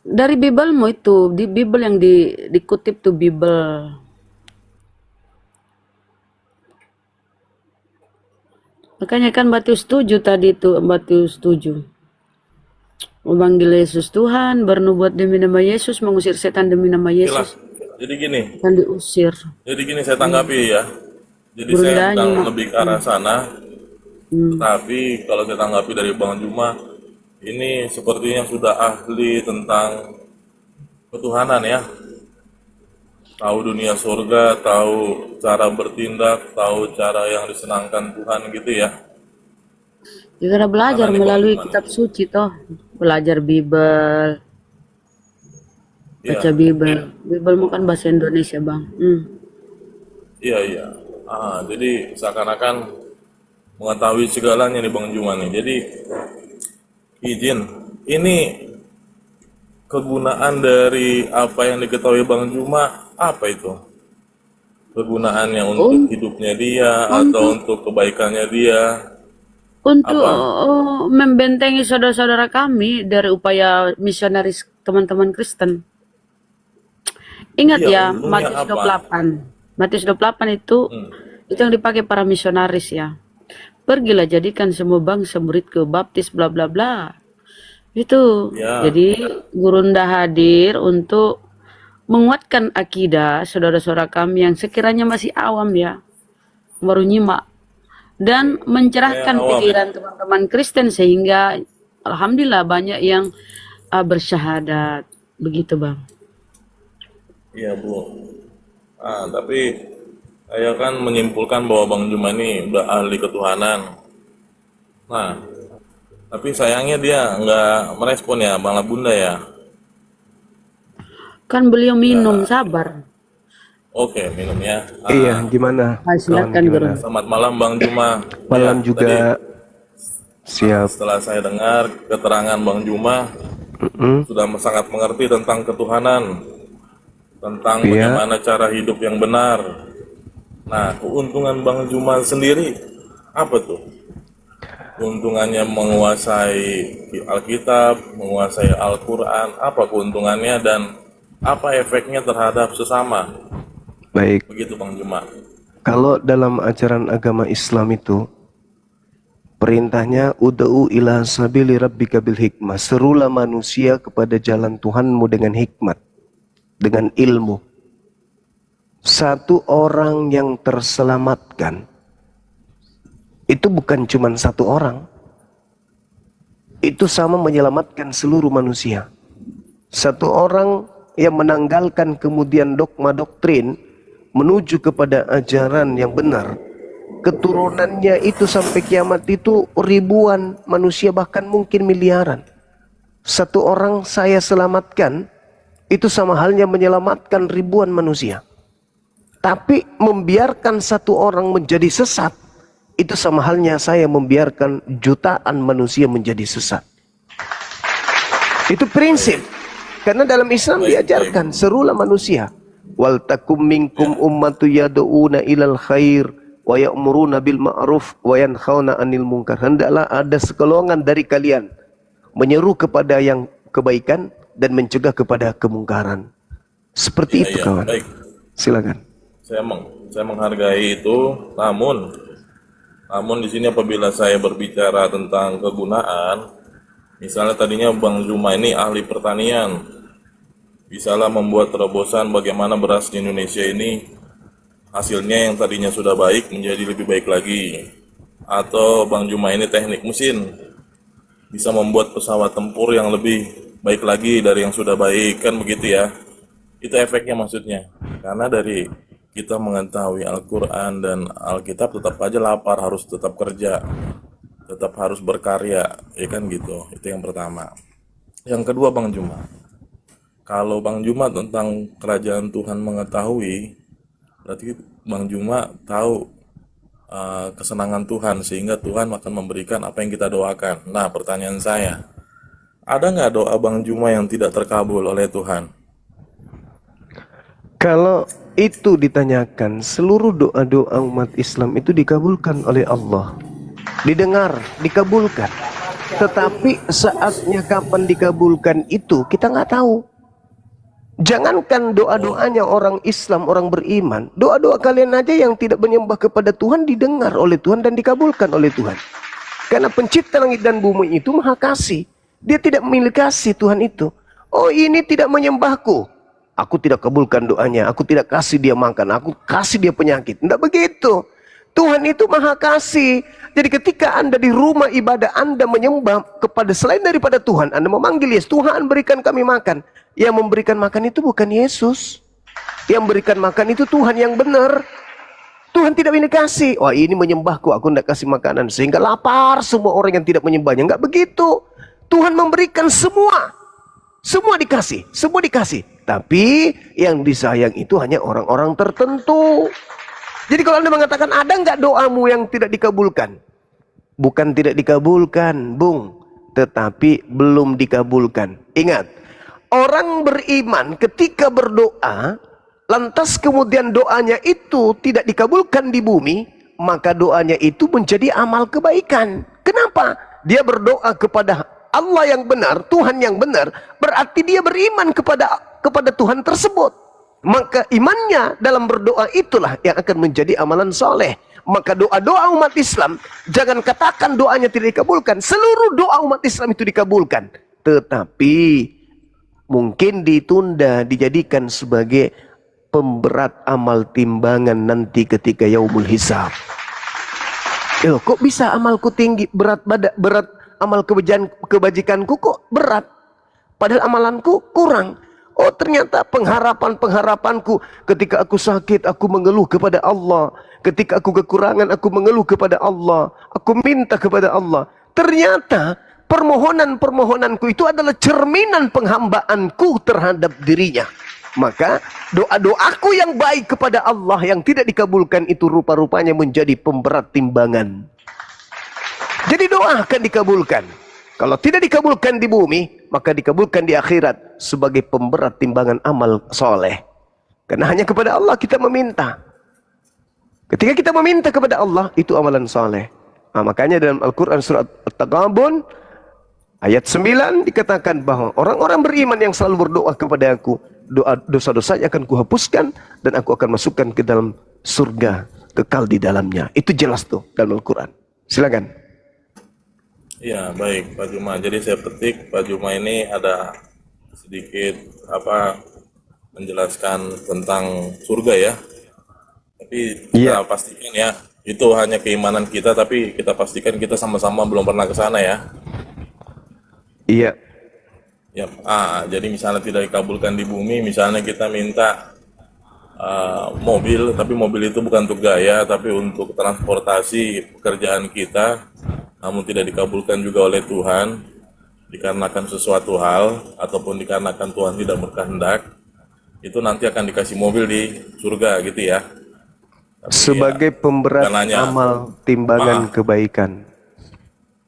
Dari Bibelmu itu, di Bibel yang dikutip tuh Bibel. Makanya kan Matius 7 tadi itu, Matius 7. Memanggil Yesus Tuhan, bernubuat demi nama Yesus, mengusir setan demi nama Jelas. Yesus, Jadi gini, akan diusir. saya tanggapi ya. Jadi saya Gurundanya, sedang lebih ke arah sana. Tetapi kalau saya tanggapi dari Bang Zuma, ini sepertinya sudah ahli tentang ketuhanan ya. Tahu dunia surga, tahu cara bertindak, tahu cara yang disenangkan Tuhan gitu ya. ya karena belajar Karena nih Bang melalui Zuma kitab nih. suci toh, belajar Bibel, Iya, baca Bibel. Bibelmu kan bahasa Indonesia Bang. iya. Jadi seakan-akan mengetahui segalanya nih Bang Zuma nih. Jadi izin, ini kegunaan dari apa yang diketahui Bang Zuma apa itu? Kegunaannya untuk Un- hidupnya dia atau Untuk untuk kebaikannya dia untuk apa? membentengi saudara-saudara kami dari upaya misionaris teman-teman Kristen. Ingat Iya, ya, untungnya Matius apa? 28. Matius 28 itu yang dipakai para misionaris ya. Pergilah jadikan semua bangsa muridku, baptis bla bla bla. Itu. Ya, Jadi Gurunda hadir untuk menguatkan akidah saudara-saudara kami yang sekiranya masih awam ya, baru nyimak, dan kayak mencerahkan awam ya. pikiran teman-teman Kristen sehingga alhamdulillah banyak yang bersyahadat. Begitu Bang. Iya, Bu. Tapi saya kan menyimpulkan bahwa Bang Zuma ini udah ahli ketuhanan. Nah, tapi sayangnya dia nggak merespon ya, Bang Labunda ya. Kan beliau minum, Nggak. sabar. Oke, minumnya. Iya, gimana? Silakan, Gimana? Guru. Selamat malam Bang Juma. Malam Ya, juga. Siap. setelah saya dengar keterangan Bang Juma, sudah sangat mengerti tentang ketuhanan, tentang Iya. bagaimana cara hidup yang benar. Nah, keuntungan Bang Juma sendiri apa tuh? Keuntungannya menguasai Alkitab, menguasai Al-Quran, apa keuntungannya dan apa efeknya terhadap sesama? Baik. Begitu Bang Juma. Kalau dalam ajaran agama Islam itu perintahnya ud'u ila sabili rabbika bil hikmah. Serulah manusia kepada jalan Tuhanmu dengan hikmat, dengan ilmu. Satu orang yang terselamatkan itu bukan cuma satu orang. Itu sama menyelamatkan seluruh manusia. Satu orang yang menanggalkan kemudian dogma doktrin menuju kepada ajaran yang benar, keturunannya itu sampai kiamat itu ribuan manusia, bahkan mungkin miliaran. Satu orang saya selamatkan itu sama halnya menyelamatkan ribuan manusia. Tapi membiarkan satu orang menjadi sesat itu sama halnya saya membiarkan jutaan manusia menjadi sesat. Itu prinsip. Karena dalam Islam diajarkan serulah manusia. Wal takum minkum ummatu yad'una ilal khair wa ya'muruna bil ma'ruf wa yanhauna 'anil munkar. Hendaklah ada sekelongan dari kalian menyeru kepada yang kebaikan dan mencegah kepada kemungkaran. Seperti itu kawan. Baik. Silakan. Saya menghargai itu, namun di sini apabila saya berbicara tentang kegunaan, misalnya tadinya Bang Juma ini ahli pertanian, bisalah membuat terobosan bagaimana beras di Indonesia ini hasilnya yang tadinya sudah baik menjadi lebih baik lagi. Atau Bang Juma ini teknik mesin, bisa membuat pesawat tempur yang lebih baik lagi dari yang sudah baik, kan begitu ya. Itu efeknya maksudnya. Karena dari kita mengetahui Al-Quran dan Alkitab, tetap aja lapar, harus tetap kerja, tetap harus berkarya, ya kan gitu. Itu yang pertama. Yang kedua Bang Juma, kalau Bang Juma tentang kerajaan Tuhan mengetahui, berarti Bang Juma tahu kesenangan Tuhan, sehingga Tuhan akan memberikan apa yang kita doakan. Nah, pertanyaan saya, ada nggak doa Bang Juma yang tidak terkabul oleh Tuhan? Kalau itu ditanyakan, seluruh doa-doa umat Islam itu dikabulkan oleh Allah. Didengar, dikabulkan. Tetapi saatnya kapan dikabulkan itu kita nggak tahu. Jangankan doa-doanya orang Islam, orang beriman, doa-doa kalian aja yang tidak menyembah kepada Tuhan didengar oleh Tuhan dan dikabulkan oleh Tuhan. Karena pencipta langit dan bumi itu maha kasih. Dia tidak memiliki kasih Tuhan itu. Oh, ini tidak menyembahku, aku tidak kabulkan doanya, aku tidak kasih dia makan, aku kasih dia penyakit. Tidak begitu. Tuhan itu maha kasih. Jadi ketika Anda di rumah ibadah Anda menyembah kepada selain daripada Tuhan, Anda memanggil Yesus, Tuhan berikan kami makan. Yang memberikan makan itu bukan Yesus. Yang memberikan makan itu Tuhan yang benar. Tuhan tidak ini kasih. Wah, ini menyembahku, aku tidak kasih makanan, sehingga lapar semua orang yang tidak menyembahnya. Enggak begitu. Tuhan memberikan semua. Semua dikasih, semua dikasih. Tapi yang disayang itu hanya orang-orang tertentu. Jadi kalau Anda mengatakan ada nggak doamu yang tidak dikabulkan? Bukan tidak dikabulkan, Bung, tetapi belum dikabulkan. Ingat, orang beriman ketika berdoa, lantas kemudian doanya itu tidak dikabulkan di bumi, maka doanya itu menjadi amal kebaikan. Kenapa? Dia berdoa kepada Allah yang benar, Tuhan yang benar, berarti dia beriman kepada Tuhan tersebut. Maka imannya dalam berdoa itulah yang akan menjadi amalan soleh. Maka doa-doa umat Islam, jangan katakan doanya tidak dikabulkan. Seluruh doa umat Islam itu dikabulkan. Tetapi mungkin ditunda, dijadikan sebagai pemberat amal timbangan nanti ketika yaumul hisab. Kok bisa amalku tinggi, berat amal kebajikanku kok berat, padahal amalanku kurang. Oh, ternyata pengharapanku ketika aku sakit aku mengeluh kepada Allah, ketika aku kekurangan aku mengeluh kepada Allah, aku minta kepada Allah. Ternyata permohonanku itu adalah cerminan penghambaanku terhadap dirinya. Maka doa-doaku yang baik kepada Allah yang tidak dikabulkan itu rupa-rupanya menjadi pemberat timbangan. Jadi doa akan dikabulkan. Kalau tidak dikabulkan di bumi, maka dikabulkan di akhirat sebagai pemberat timbangan amal soleh. Karena hanya kepada Allah kita meminta. Ketika kita meminta kepada Allah, itu amalan soleh. Nah, makanya dalam Al-Quran surat At-Taghabun, ayat 9 dikatakan bahwa orang-orang beriman yang selalu berdoa kepada aku, dosa-dosanya akan kuhapuskan dan aku akan masukkan ke dalam surga, kekal di dalamnya. Itu jelas tuh dalam Al-Quran. Silakan. Ya, baik Pak Juma. Jadi saya petik Pak Juma ini ada sedikit menjelaskan tentang surga ya. Tapi kita pastikan ya, itu hanya keimanan kita, tapi kita pastikan kita sama-sama belum pernah ke sana ya. Iya. Ya, jadi misalnya tidak dikabulkan di bumi, misalnya kita minta mobil, tapi mobil itu bukan untuk gaya, tapi untuk transportasi pekerjaan kita, namun tidak dikabulkan juga oleh Tuhan, dikarenakan sesuatu hal, ataupun dikarenakan Tuhan tidak berkehendak, itu nanti akan dikasih mobil di surga gitu ya. Tapi sebagai pemberat amal timbangan kebaikan.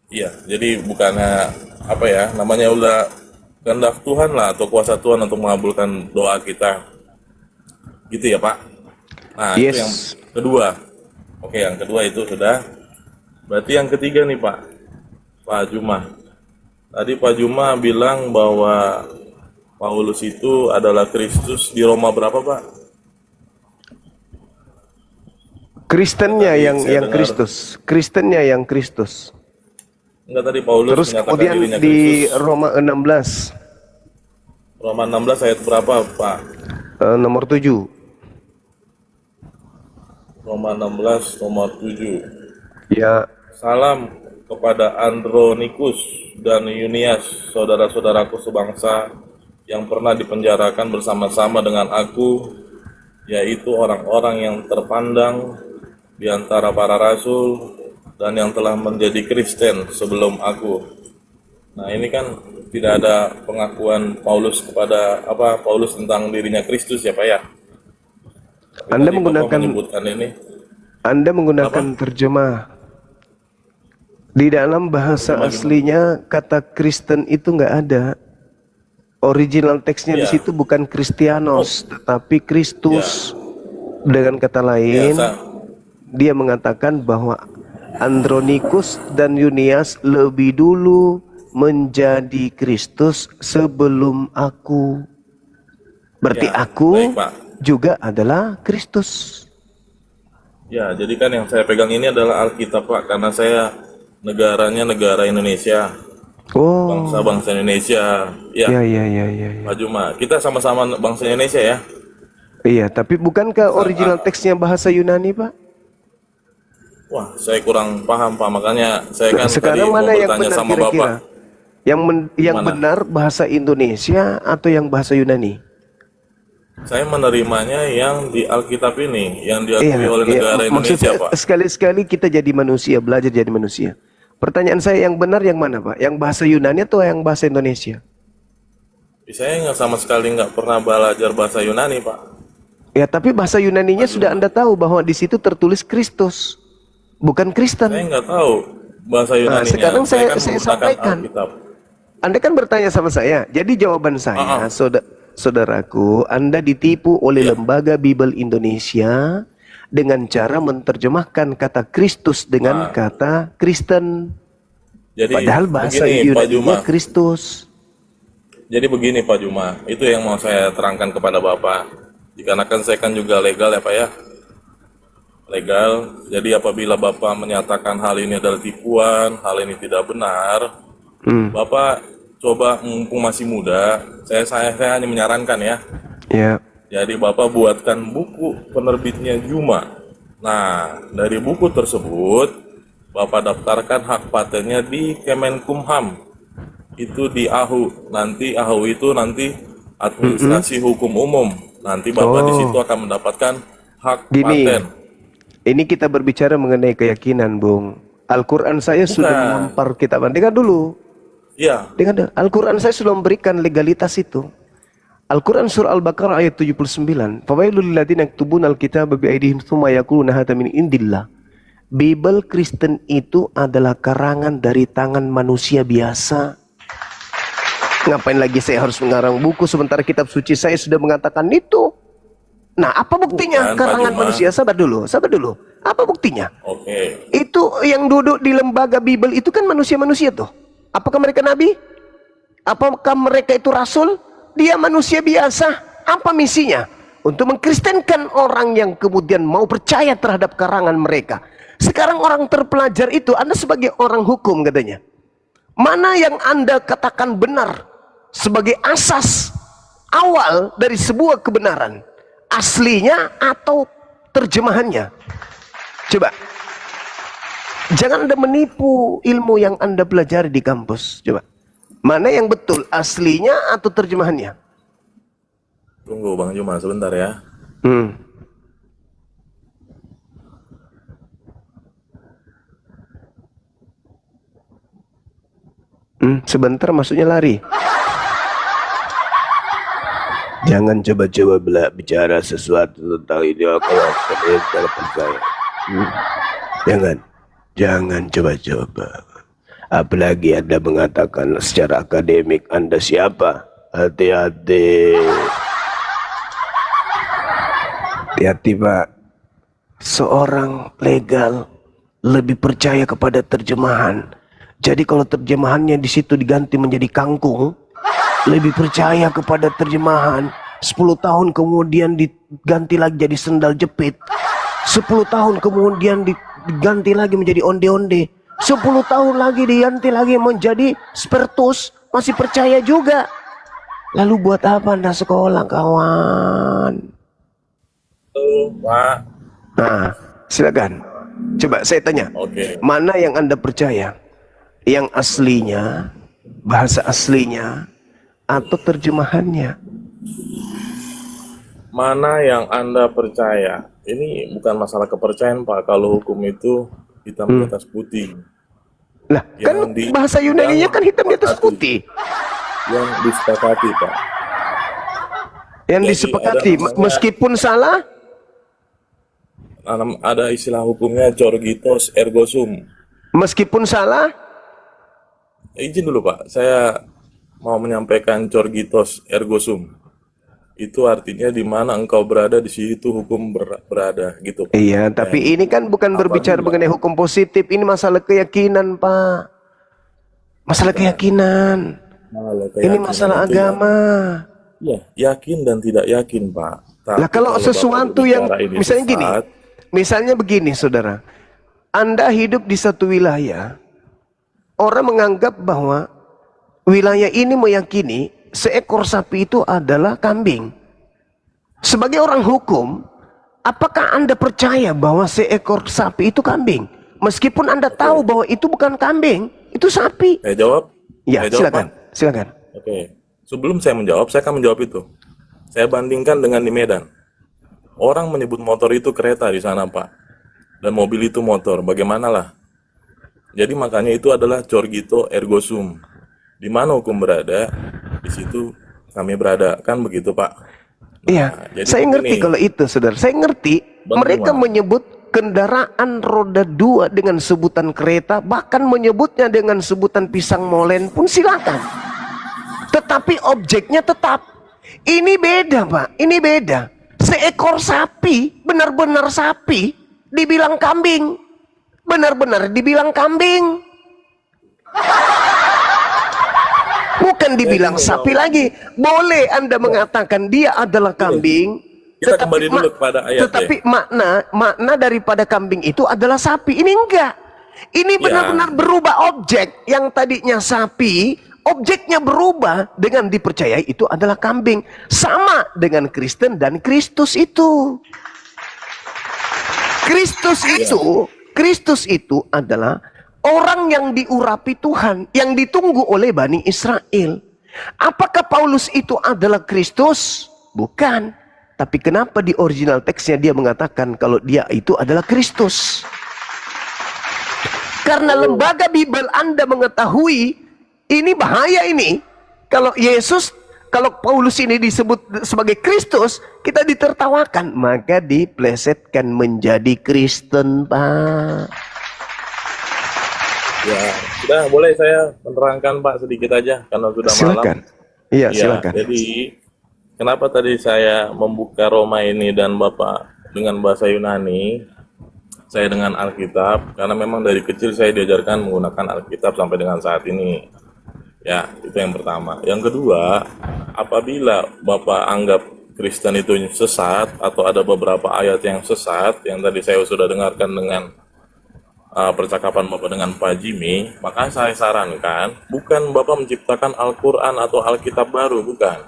Iya, jadi bukannya namanya udah kehendak Tuhan lah, atau kuasa Tuhan untuk mengabulkan doa kita. Gitu ya Pak. Nah, itu yang kedua. Oke, yang kedua itu sudah. Berarti yang ketiga nih Pak Juma. Tadi Pak Juma bilang bahwa Paulus itu adalah Kristus di Roma berapa Pak? Kristennya yang Kristus. Kristennya yang Kristus. Enggak, tadi Paulus terus menyatakan kemudian dirinya di Kristus. Roma 16. Roma 16 ayat berapa Pak? Nomor 7. Roma 16 nomor 7. Ya. Salam kepada Andronikus dan Yunias, saudara-saudaraku sebangsa yang pernah dipenjarakan bersama-sama dengan aku, yaitu orang-orang yang terpandang di antara para rasul dan yang telah menjadi Kristen sebelum aku. Nah, ini kan tidak ada pengakuan Paulus kepada Paulus tentang dirinya Kristus ya Pak ya. Anda menggunakan Anda menggunakan terjemah. Di dalam bahasa aslinya kata Kristen itu nggak ada. Original teksnya di situ bukan Kristianos, tetapi Kristus. Dengan kata lain, dia mengatakan bahwa Andronikus dan Yunias lebih dulu menjadi Kristus sebelum aku. Berarti aku juga adalah Kristus. Ya, jadi kan yang saya pegang ini adalah Alkitab Pak, karena saya negaranya negara Indonesia. Bangsa-bangsa Indonesia. Ya. Pak Juma, kita sama-sama bangsa Indonesia ya. Iya, tapi bukankah original teksnya bahasa Yunani, Pak? Wah, saya kurang paham Pak, makanya saya kan sekarang tadi mana mau yang bertanya benar sama kira-kira? Bapak. Yang benar bahasa Indonesia atau yang bahasa Yunani? Saya menerimanya yang di Alkitab ini, yang diakui oleh negara Indonesia, Pak. Sekali-sekali kita jadi manusia, belajar jadi manusia. Pertanyaan saya, yang benar yang mana, Pak? Yang bahasa Yunani atau yang bahasa Indonesia? Saya sama sekali nggak pernah belajar bahasa Yunani, Pak. Ya, tapi bahasa Yunaninya sudah Anda tahu bahwa di situ tertulis Kristus, bukan Kristen. Saya nggak tahu bahasa Yunaninya. Nah, sekarang saya sampaikan. Alkitab. Anda kan bertanya sama saya, jadi jawaban saya, saudaraku, Anda ditipu oleh Lembaga Bible Indonesia dengan cara menerjemahkan kata Kristus dengan kata Kristen. Jadi, padahal bahasa Yunani Kristus. Jadi begini Pak Juma, itu yang mau saya terangkan kepada Bapak. Dikarenakan saya kan juga legal ya Pak ya. Legal, jadi apabila Bapak menyatakan hal ini adalah tipuan, hal ini tidak benar, Bapak coba mumpung masih muda, saya hanya menyarankan ya. Ya. Jadi Bapak buatkan buku penerbitnya Juma. Nah, dari buku tersebut Bapak daftarkan hak patennya di Kemenkumham. Itu di AHU. Nanti AHU itu nanti administrasi hukum umum. Nanti Bapak di situ akan mendapatkan hak paten. Ini kita berbicara mengenai keyakinan, Bung. Al-Quran saya sudah menampar kitab. Dengar dulu. Iya. Dengar, Al-Quran saya sudah memberikan legalitas itu. Al-Quran surah Al-Baqarah ayat 79. Fawailul lil ladzina yaktubuna al-kitaba biaydihim tsumma yaquluna hadza min indillah. Bible Kristen itu adalah karangan dari tangan manusia biasa. Ngapain lagi saya harus mengarang buku sementara kitab suci saya sudah mengatakan itu? Nah, apa buktinya? Bukan, Pak Karangan Juma. manusia. Sabar dulu. Apa buktinya? Oke. Itu yang duduk di lembaga Bible itu kan manusia-manusia tuh. Apakah mereka nabi? Apakah mereka itu rasul? Dia manusia biasa. Apa misinya? Untuk mengkristenkan orang yang kemudian mau percaya terhadap karangan mereka. Sekarang orang terpelajar itu, Anda sebagai orang hukum katanya, mana yang Anda katakan benar sebagai asas awal dari sebuah kebenaran? Aslinya atau terjemahannya? Coba. Jangan Anda menipu ilmu yang Anda pelajari di kampus. Coba. Mana yang betul, aslinya atau terjemahannya? Tunggu Bang Juma sebentar ya. Sebentar maksudnya lari. Jangan coba-coba bicara sesuatu tentang ini kalau kalian tidak percaya. Jangan coba-coba. Apalagi Anda mengatakan secara akademik Anda siapa? Hati-hati. Hati-hati Pak. Seorang legal lebih percaya kepada terjemahan. Jadi kalau terjemahannya di situ diganti menjadi kangkung, lebih percaya kepada terjemahan. 10 tahun kemudian diganti lagi jadi sendal jepit. 10 tahun kemudian diganti lagi menjadi onde-onde. 10 tahun lagi diganti lagi menjadi spertus. Masih percaya juga. Lalu buat apa Anda sekolah, kawan? Pak. Nah, silakan. Coba saya tanya. Oke. Mana yang Anda percaya? Yang aslinya, bahasa aslinya, atau terjemahannya? Mana yang Anda percaya? Ini bukan masalah kepercayaan Pak. Kalau hukum itu hitam di atas putih. Lah, kan bahasa Yunani-nya kan hitam di atas putih. Yang disepakati Pak. Yang Jadi disepakati, ada namanya- meskipun salah, Ada istilah hukumnya corgitos ergo sum. meskipun salah, Izin dulu Pak, saya mau menyampaikan corgitos ergo sum. Itu artinya di mana engkau berada di situ hukum berada gitu Pak. iya, tapi ini kan bukan berbicara mengenai hukum positif. Ini masalah keyakinan, Pak. Masalah keyakinan. Kalau Ini keyakinan masalah itu agama. ya, yakin dan tidak yakin Pak. Tapi Lah kalau Bapak sesuatu yang berbicara ini misalnya gini, sesat, misalnya begini, saudara. Anda hidup di satu wilayah, orang menganggap bahwa wilayah ini meyakini seekor sapi itu adalah kambing. Sebagai orang hukum, apakah Anda percaya bahwa seekor sapi itu kambing? Meskipun Anda tahu bahwa itu bukan kambing, itu sapi. saya jawab. Ya, Saya jawab, silakan. Pak. Silakan. Oke. Sebelum saya menjawab, saya akan menjawab itu. Saya bandingkan dengan di Medan. Orang menyebut motor itu kereta di sana, Pak. Dan mobil itu motor. Bagaimanalah? Jadi makanya itu adalah corgito ergo sum. Di mana hukum berada, di situ kami berada. Kan begitu, Pak? Iya, jadi saya ngerti begini. kalau itu, saudara. Saya ngerti. Bang Mereka Juma. menyebut kendaraan roda 2 dengan sebutan kereta, bahkan menyebutnya dengan sebutan pisang molen pun silakan. Tetapi objeknya tetap. Ini beda, Pak. Ini beda. Seekor sapi, benar-benar sapi, dibilang kambing. Benar-benar dibilang kambing. Bukan dibilang sapi lagi. Boleh Anda mengatakan dia adalah kambing. Kita kembali dulu kepada ayat Tetapi makna daripada kambing itu adalah sapi. Ini enggak. Ini Ya. benar-benar berubah objek. Yang tadinya sapi, objeknya berubah dengan dipercayai itu adalah kambing. Sama dengan Kristen dan Kristus itu. Kristus itu adalah orang yang diurapi Tuhan, yang ditunggu oleh Bani Israel. Apakah Paulus itu adalah Kristus? Bukan. Tapi kenapa di original teksnya dia mengatakan kalau dia itu adalah Kristus? Karena lembaga Bible Anda mengetahui, ini bahaya ini. Kalau Yesus Kalau Paulus ini disebut sebagai Kristus, kita ditertawakan, maka diplesetkan menjadi Kristen, Pak. Ya, sudah boleh saya menerangkan Pak sedikit aja karena sudah Silakan. malam. Iya, Ya, silakan. jadi kenapa tadi saya membuka Roma ini dan Bapak dengan bahasa Yunani, saya dengan Alkitab, karena memang dari kecil saya diajarkan menggunakan Alkitab sampai dengan saat ini. Ya, itu yang pertama. Yang kedua, apabila Bapak anggap Kristen itu sesat atau ada beberapa ayat yang sesat yang tadi saya sudah dengarkan dengan percakapan Bapak dengan Pak Jimmy, maka saya sarankan bukan Bapak menciptakan Al-Quran atau Alkitab baru, bukan.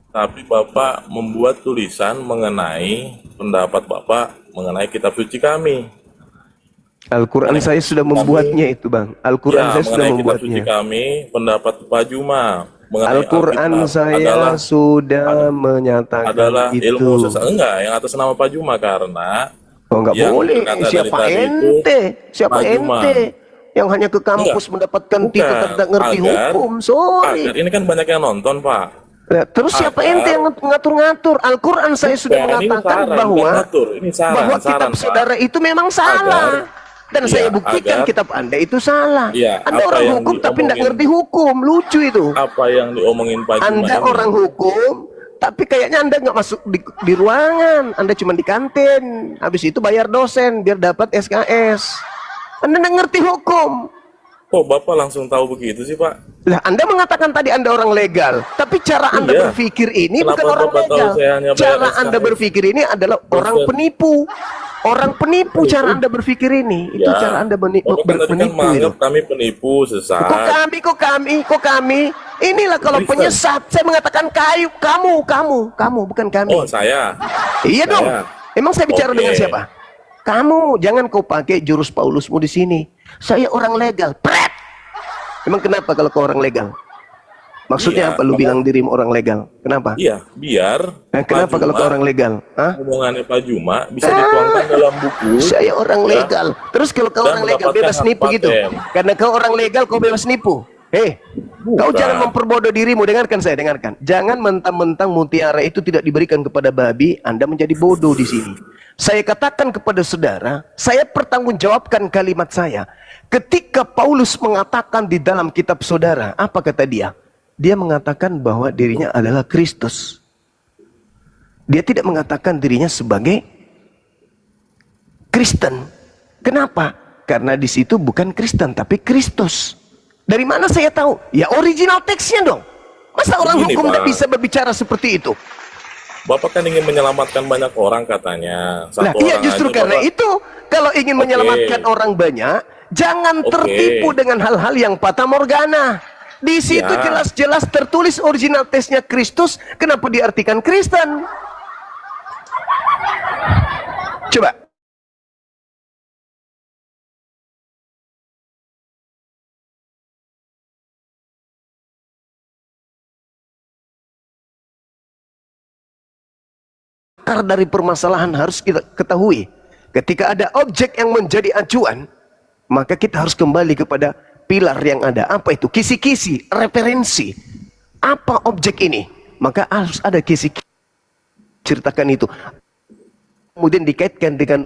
Tapi Bapak membuat tulisan mengenai pendapat Bapak mengenai kitab suci kami. Al-Quran saya sudah membuatnya itu, Bang. Al-Quran Ya, saya sudah mengenai kitab suci membuatnya. kami, pendapat Pak Juma mengenai Al-Quran Alkitab saya sudah menyatakan adalah ilmu itu. sesat. Enggak, yang atas nama Pak Juma, karena Oh, nggak yang boleh. berkata dari Siapa tadi itu ente? Siapa Pak Juma. ente? Yang hanya ke kampus mendapatkan titel Bukan, tidak ngerti hukum. Sorry. agar ini kan banyak yang nonton, Pak. Nah, terus siapa Agar- ente yang ngatur-ngatur? Al-Quran saya sudah Bukan, ini mengatakan saran, bahwa bukan ngatur. Ini saran, bahwa kitab saran, Pak. saudara itu memang salah. Dan saya Iya, buktikan agar- kitab Anda itu salah. Iya, Anda apa orang yang hukum tapi tidak diomongin- ngerti hukum. Lucu itu. Apa yang diomongin Pak Juma Anda ini? orang hukum, tapi kayaknya Anda nggak masuk di ruangan. Anda cuma di kantin. Habis itu bayar dosen biar dapat SKS. Anda nggak ngerti hukum. Kok Bapak langsung tahu begitu sih, Pak? Lah, Anda mengatakan tadi Anda orang legal, tapi cara Anda Iya. berpikir ini Kenapa bukan orang Bapak tahu legal. saya hanya bayar Cara SKS? Anda berpikir ini adalah orang Dosen. penipu. Orang penipu cara Anda berpikir ini. Itu Ya, cara Anda Bapak kan tadi kan menipu itu. menganggap kami penipu, sesat. Kok kami? Inilah kalau Kristen. penyesat. Saya mengatakan kamu, bukan kami. Oh, saya. Iya dong. Saya. Emang saya bicara Oke. dengan siapa? Kamu, jangan kau pakai jurus Paulusmu di sini. Saya orang legal. Pret. Emang kenapa kalau kau orang legal? Maksudnya Iya, apa lu Bapak. bilang dirimu orang legal? Kenapa? Iya, biar Kenapa Pak kalau kau Juma, orang legal? Hah? omongannya Pak Juma bisa dituangkan dalam buku. Saya orang Ya. legal. Terus kalau kau Dan orang legal mendapatkan bebas hak nipu gitu. paten. Karena kau orang legal kau bebas nipu. Kau Bukan. jangan memperbodoh dirimu. Dengarkan saya, dengarkan. Jangan mentang-mentang mutiara itu tidak diberikan kepada babi, Anda menjadi bodoh di sini. Saya katakan kepada saudara, saya pertanggungjawabkan kalimat saya. Ketika Paulus mengatakan di dalam kitab saudara, apa kata dia? Dia mengatakan bahwa dirinya adalah Kristus. Dia tidak mengatakan dirinya sebagai Kristen. Kenapa? Karena di situ bukan Kristen tapi Kristus. Dari mana saya tahu? Ya original teksnya dong. Masa orang Begini, hukum tidak Pak. bisa berbicara seperti itu? Bapak kan ingin menyelamatkan banyak orang katanya. Nah, Satu iya orang justru aja, karena Bapak. itu kalau ingin menyelamatkan orang banyak, jangan Oke. tertipu dengan hal-hal yang fata morgana. Di situ Ya. jelas-jelas tertulis original teksnya Kristus, kenapa diartikan Kristen? Coba. Akar dari permasalahan harus kita ketahui. Ketika ada objek yang menjadi acuan, maka kita harus kembali kepada pilar yang ada. Apa itu? Kisi-kisi, referensi. Apa objek ini? Maka harus ada kisi-kisi. Ceritakan itu. Kemudian dikaitkan dengan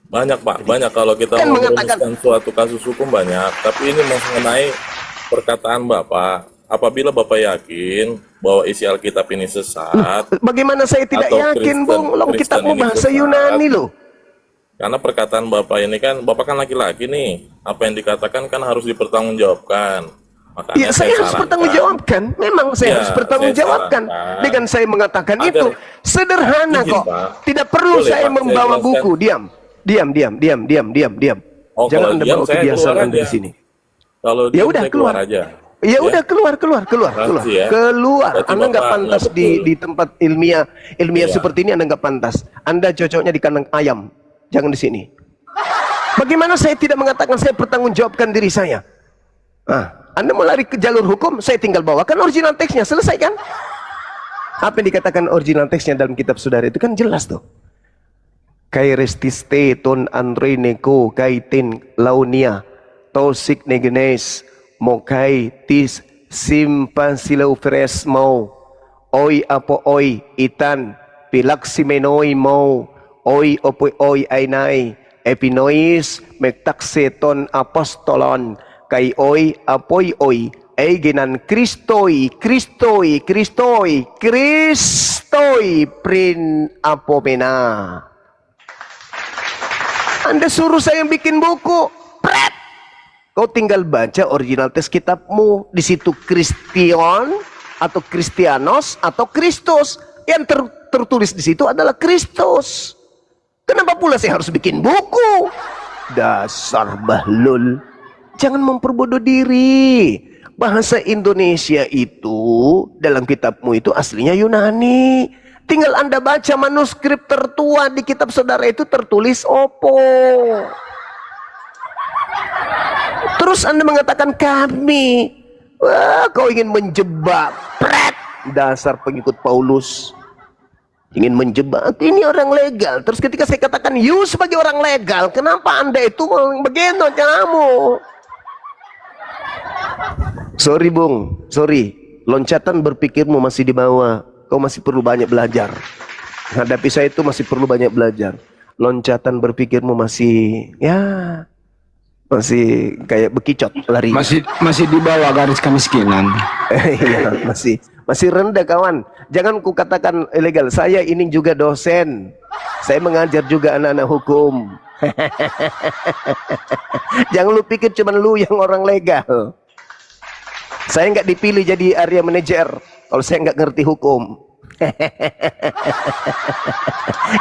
Banyak, Pak. Banyak kalau kita Kan mau mengatakan- merumuskan suatu kasus hukum banyak. Tapi ini mengenai perkataan Bapak. Apabila Bapak yakin bahwa isi Alkitab ini sesat, bagaimana saya tidak Atau yakin, Kristen- Bung? Long Kristen kitabmu ini bahasa sesat. Yunani loh. karena perkataan Bapak ini kan, Bapak kan laki-laki nih. Apa yang dikatakan kan harus dipertanggungjawabkan. Makanya Ya, saya harus sarankan- bertanggungjawabkan. Memang saya Ya, harus bertanggungjawabkan. saya sarankan Dengan saya mengatakan agar- itu. Sederhana Izin, kok. Pak. Tidak perlu Boleh, saya Pak, membawa saya jelaskan. buku. Diam. Oh, Jangan kalau Anda diam, bawa saya kebiasaan keluar Anda di aja. sini. Kalau Ya diam, udah, saya keluar. aja. Ya udah keluar. Berarti ya. Keluar. Berarti Anda nggak Bapak pantas nggak betul. di tempat ilmiah Iya. seperti ini. Anda nggak pantas. Anda cocoknya di kandang ayam. Jangan di sini. Bagaimana saya tidak mengatakan saya pertanggungjawabkan diri saya? Anda mau lari ke jalur hukum, saya tinggal bawakan original teksnya, selesai kan? Apa yang dikatakan original teksnya dalam kitab saudara itu kan jelas tuh. Kairestiste ton andre neko kaitin launia tosik negenes mokai tis simpan silau fresh mau, oi apo oi itan, pilak simenoi mau, oi opo oi ainai, epinois mektakseton apostolon, kai oi apoi oi, eigenan Kristoi, Kristoi, Kristoi, Kristoi prin apomena. Anda suruh saya bikin buku, pret. Kau tinggal baca original teks kitabmu. Di situ Kristion atau Kristianos atau Kristus. Yang tertulis di situ adalah Kristus. Kenapa pula saya harus bikin buku? Dasar bahlul. Jangan memperbodoh diri. Bahasa Indonesia itu dalam kitabmu itu aslinya Yunani. Tinggal Anda baca manuskrip tertua di kitab saudara itu tertulis opo. Terus Anda mengatakan kami. Wah, kau ingin menjebak. Pret. Dasar pengikut Paulus. Ingin menjebak. Ini orang legal. Terus ketika saya katakan you sebagai orang legal, kenapa Anda itu begitu kamu? Sorry Bung, sorry. Loncatan berpikirmu masih di bawah. Kau masih perlu banyak belajar. Hadapi saya itu masih perlu banyak belajar. Loncatan berpikirmu masih, ya, masih kayak bekicot lari. Masih di bawah garis kemiskinan. Iya, masih rendah kawan. Jangan ku katakan ilegal. Saya ini juga dosen. Saya mengajar juga anak-anak hukum. Jangan lu pikir cuman lu yang orang legal. Saya nggak dipilih jadi area manajer kalau saya nggak ngerti hukum.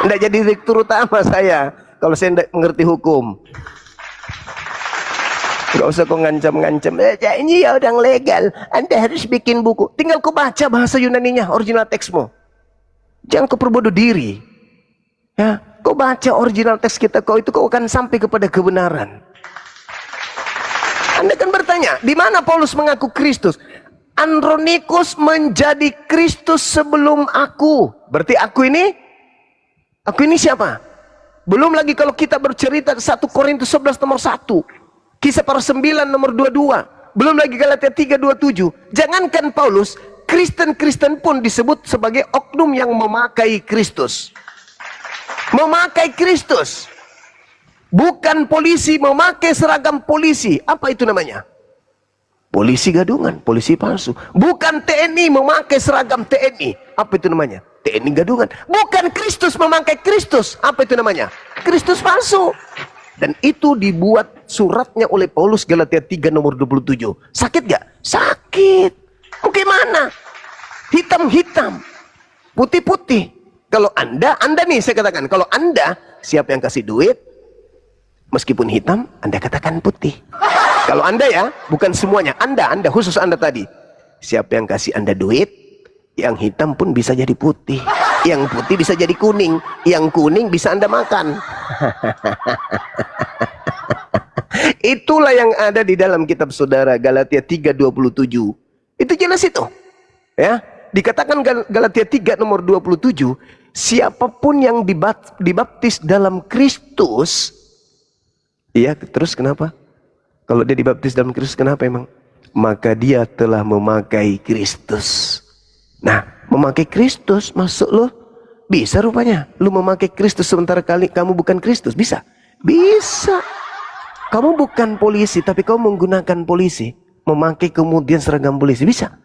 Nggak jadi direktur utama saya kalau saya nggak mengerti hukum. Nggak usah kau ngancam-ngancam. Ini ya orang legal. Anda harus bikin buku. Tinggal kau baca bahasa Yunaninya, original teksmu. Jangan kau perbodoh diri. Ya, kau baca original teks kita kau itu kau akan sampai kepada kebenaran. Anda kan bertanya, di mana Paulus mengaku Kristus? Andronikus menjadi Kristus sebelum aku. Berarti aku ini siapa? Belum lagi kalau kita bercerita 1 Korintus 11 nomor 1. Kisah para 9 nomor 22. Belum lagi Galatia 3:27. Jangankan Paulus, Kristen-Kristen pun disebut sebagai oknum yang memakai Kristus. Memakai Kristus. Bukan polisi memakai seragam polisi. Apa itu namanya? Polisi gadungan, polisi palsu. Bukan TNI memakai seragam TNI. Apa itu namanya? TNI gadungan. Bukan Kristus memakai Kristus. Apa itu namanya? Kristus palsu. Dan itu dibuat suratnya oleh Paulus Galatia 3 nomor 27. Sakit gak? Sakit. Bagaimana? Hitam-hitam. Putih-putih. Kalau Anda nih saya katakan. Kalau Anda, siapa yang kasih duit? Meskipun hitam, Anda katakan putih. Kalau Anda ya, bukan semuanya. Anda khusus Anda tadi. Siapa yang kasih Anda duit, yang hitam pun bisa jadi putih. Yang putih bisa jadi kuning. Yang kuning bisa Anda makan. Itulah yang ada di dalam kitab saudara Galatia 3:27. Itu jelas itu. Ya, dikatakan Galatia 3 nomor 27, siapapun yang dibaptis dalam Kristus. Iya, terus kenapa? Kalau dia dibaptis dalam Kristus, kenapa emang? Maka dia telah memakai Kristus. Nah, memakai Kristus, masuk lo? Bisa rupanya. Lu memakai Kristus sementara kali kamu bukan Kristus. Bisa? Bisa. Kamu bukan polisi, tapi kamu menggunakan polisi. Memakai kemudian seragam polisi. Bisa?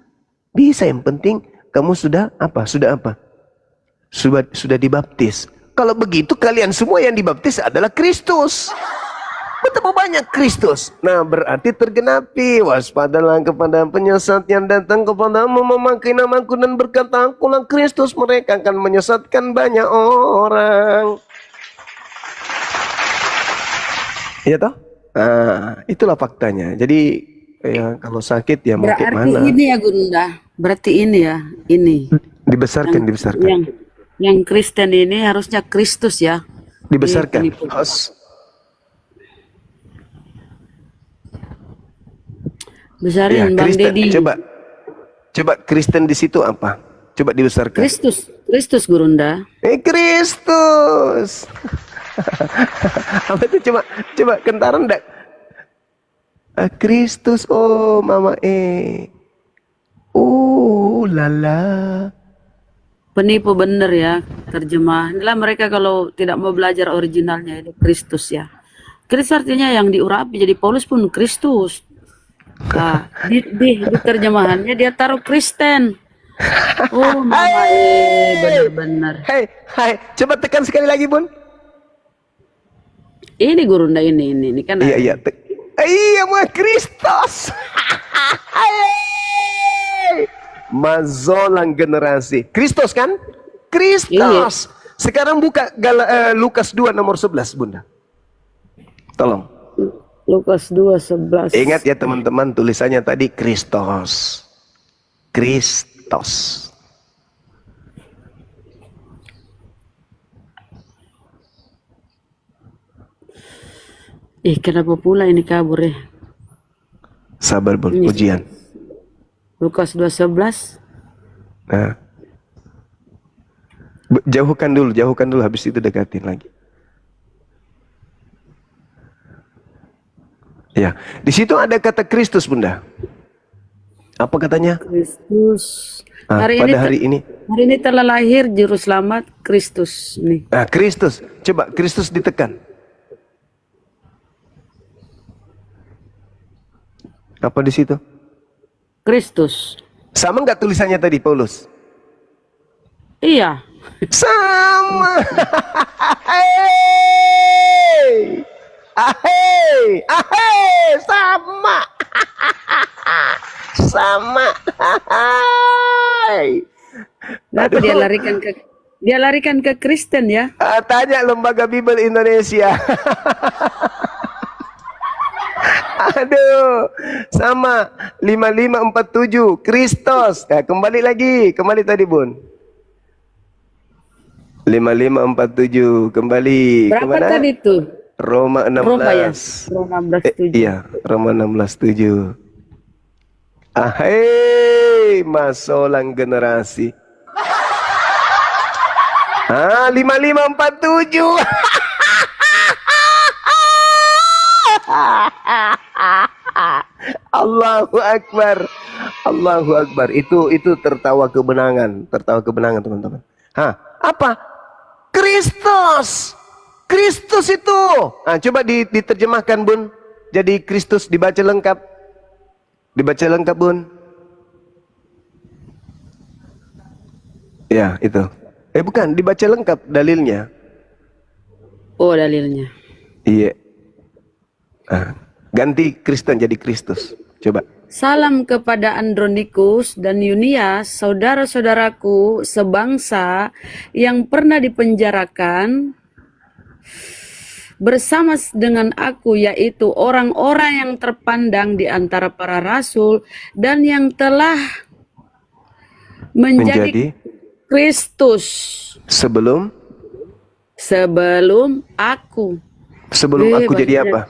Bisa, yang penting kamu sudah apa? Sudah apa? Sudah dibaptis. Kalau begitu kalian semua yang dibaptis adalah Kristus. Betapa banyak Kristus. Nah, berarti tergenapi. Waspadalah kepada penyesat yang datang kepadamu memakai namaku dan berkata, akulah Kristus. Mereka akan menyesatkan banyak orang. Iya toh? Nah, itulah faktanya. Jadi ya kalau sakit ya mau kayak mana? Berarti ini ya Gunda. Berarti ini ya, ini. Dibesarkan. Yang Kristen ini harusnya Kristus ya. Dibesarkan. Besarin Ya, Bang Kristen. Dedi. Coba Kristen di situ apa? Coba dibesarkan. Kristus Gurunda. Kristus. Apa itu coba kentaran enggak? Kristus, oh mama Oh lala. Penipu bener ya terjemahan. Inilah mereka kalau tidak mau belajar originalnya itu Kristus ya. Kristus artinya yang diurapi. Jadi Paulus pun Kristus. Nah, di terjemahannya dia taruh Kristen. Oh, mama benar-benar. Hai, hai, coba tekan sekali lagi, Bun. Ini gurunda ini kan. Iya, iya. Iya, mah Kristus. Mazolang generasi. Kristus kan? Kristus. Sekarang buka Lukas 2 nomor 11, Bunda. Tolong. Lukas 2:11. Ingat ya teman-teman, tulisannya tadi Kristus. Kristus. Kenapa pula ini kabur ya? Sabar, Bun. Ini. Ujian. Lukas 2:11. Nah. Jauhkan dulu, habis itu dekatin lagi. Ya, di situ ada kata Kristus, Bunda. Apa katanya? Kristus. Hari ini telah lahir juru selamat Kristus nih. Nah, Kristus. Coba Kristus ditekan. Apa di situ? Kristus. Sama nggak tulisannya tadi Paulus? Iya. Sama. Sama. Sama. Kenapa dia larikan ke Kristen ya? Tanya Lembaga Bible Indonesia. Aduh, sama 5547 Kristus. Kembali tadi, Bun. 5547 kembali. Berapa kemana? tadi tuh? Roma 16. Roma ya? Roma 16:7. Iya, Roma 16:7. Ahai, masolang generasi. 5547. Allahu Akbar. Allahu Akbar. Itu tertawa kebenangan, teman-teman. Apa? Kristus. Kristus itu. Coba diterjemahkan, Bun. Jadi Kristus dibaca lengkap. Bun. Ya, itu. Bukan, dibaca lengkap dalilnya. Oh, dalilnya. Iya. Ganti Kristen jadi Kristus. Coba. Salam kepada Andronikus dan Yunias, saudara-saudaraku sebangsa yang pernah dipenjarakan bersama dengan aku, yaitu orang-orang yang terpandang di antara para rasul dan yang telah menjadi Kristus sebelum aku. Sebelum aku jadi apa?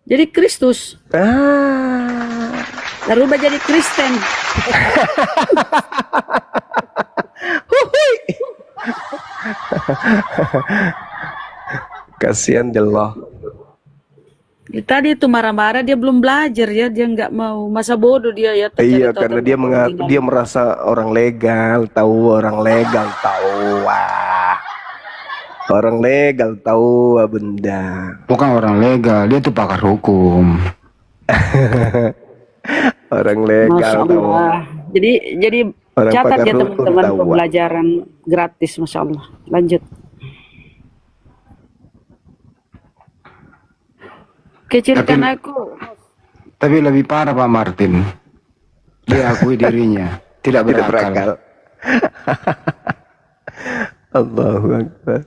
Jadi Kristus. Lalu jadi Kristen. Kasihan Allah. Tadi itu marah-marah, dia belum belajar ya, dia nggak mau, masa bodoh dia ya. Iya, karena dia merasa orang legal, tahu. Wah. Orang legal tahu benda. Bukan orang legal, dia tuh pakar hukum. Orang legal tahu. Jadi Orang catat pakar ya hukum teman-teman, tahu. pembelajaran gratis, Masya Allah. Lanjut. Kecilkan aku. Tapi lebih parah Pak Martin. Dia akui dirinya tidak berakal. Allahu Akbar.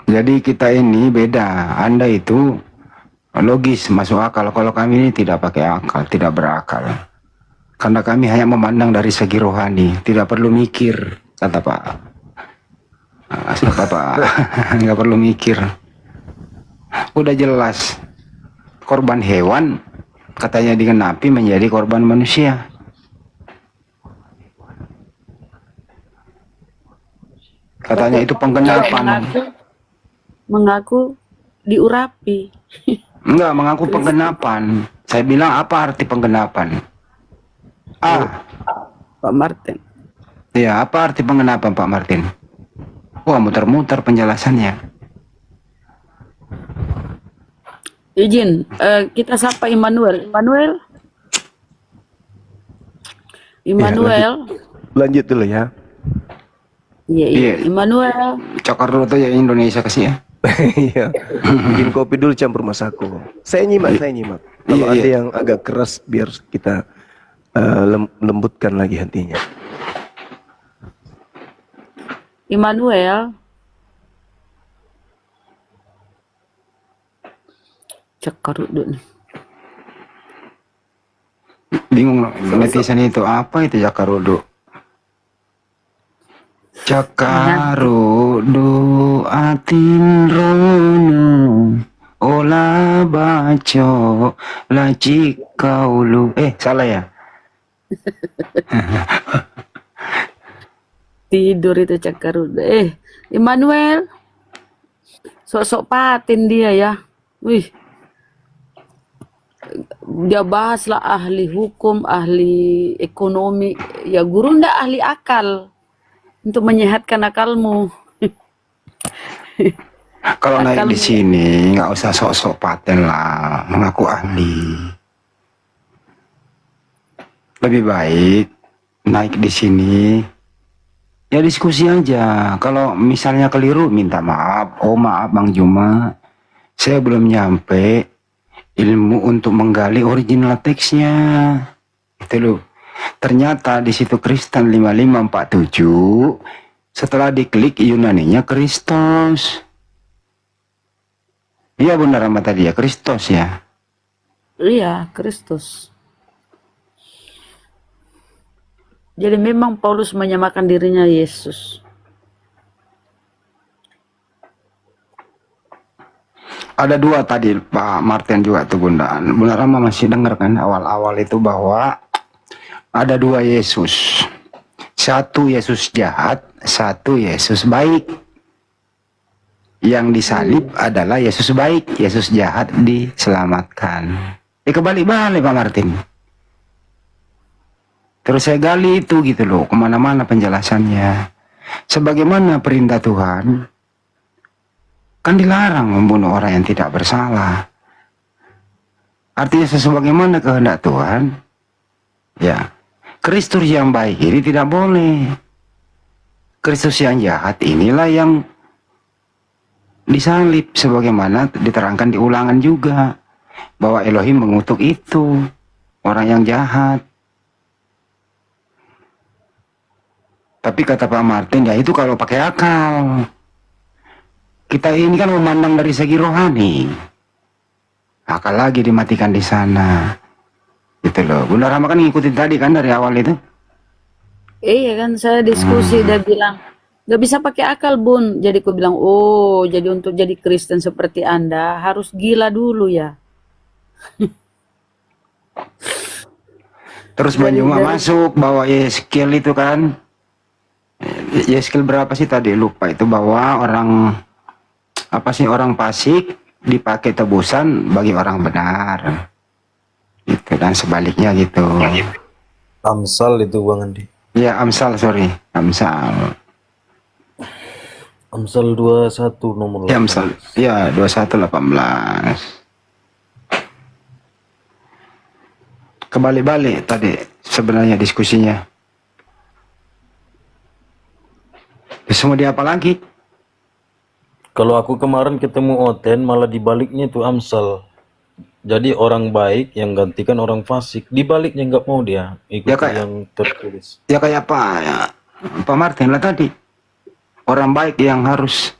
Jadi kita ini beda. Anda itu logis, masuk akal. Kalau kami ini tidak pakai akal, tidak berakal. Karena kami hanya memandang dari segi rohani, tidak perlu mikir, kata Pak. Nggak perlu mikir. Udah jelas. Korban hewan katanya digenapi menjadi korban manusia. Katanya itu penggenapan. Mengaku diurapi. Enggak, mengaku penggenapan. Saya bilang apa arti penggenapan? Pak Martin. Ya, apa arti penggenapan Pak Martin? Wah, muter-muter penjelasannya. Izin, kita sapa Immanuel. Immanuel. Lanjut dulu ya. Iya, Iya. Immanuel. Cokor dulu tuh ya Indonesia kasih ya. Iya. Bikin kopi dulu campur masako. Saya nyimak. Kalau Iya, ada iya. yang agak keras biar kita lembutkan lagi hatinya. Immanuel. Cakaruduk nih. Bingung netizen itu apa itu Jakarudo? Jakarudo atin rono ola baco laci kaulu. Salah ya? Tidur itu Cakaruduk. Immanuel. Sok-sok patin dia ya. Wih. Dia bahaslah ahli hukum, ahli ekonomi. Ya guru ndak ahli akal. Untuk menyehatkan akalmu. Kalau naik Akalmu. di sini nggak usah sok-sok paten lah, mengaku ahli. Lebih baik naik di sini ya diskusi aja. Kalau misalnya keliru minta maaf. Oh maaf Bang Juma, saya belum nyampe ilmu untuk menggali original teksnya. Itu loh. Ternyata di situ Kristen 5547 setelah diklik Yunaninya Kristos. Iya benar sama tadi ya, Kristos ya. Iya, Kristus. Jadi memang Paulus menyamakan dirinya Yesus. Ada dua tadi Pak Martin juga tuh Bunda. Bunda Rama masih dengar kan awal-awal itu bahwa ada dua Yesus. Satu Yesus jahat, satu Yesus baik. Yang disalib adalah Yesus baik, Yesus jahat diselamatkan. Kebalik-balik Pak Martin. Terus saya gali itu gitu loh, kemana-mana penjelasannya. Sebagaimana perintah Tuhan, kan dilarang membunuh orang yang tidak bersalah. Artinya sebagaimana kehendak Tuhan, ya Kristus yang baik ini tidak boleh. Kristus yang jahat inilah yang disalib, sebagaimana diterangkan di Ulangan juga bahwa Elohim mengutuk itu orang yang jahat. Tapi kata Pak Martin, ya itu kalau pakai akal. Kita ini kan memandang dari segi rohani. Akal lagi dimatikan di sana. Gitu loh. Bunda Rama kan ngikutin tadi kan dari awal itu. Iya kan saya diskusi dia bilang nggak bisa pakai akal Bun. Jadi aku bilang oh jadi untuk jadi Kristen seperti Anda harus gila dulu ya. Terus Banyuma masuk bahwa Yeskiel itu kan. Yeskiel berapa sih tadi lupa itu bahwa orang apa sih orang fasik dipakai tebusan bagi orang benar. Gitu dan sebaliknya gitu. Amsal itu Bang Andi. Ya Amsal sorry Amsal. Amsal 21 nomor Ya Amsal. Ya 21:18. Kebalik-balik tadi sebenarnya diskusinya. Semua dia apa lagi? Kalau aku kemarin ketemu Oten malah dibaliknya itu Amsal. Jadi orang baik yang gantikan orang fasik. Dibaliknya nggak mau dia ikut Ya, kayak- yang tertulis. Ya kayak apa ya, Pak Martin lah tadi. Orang baik yang harus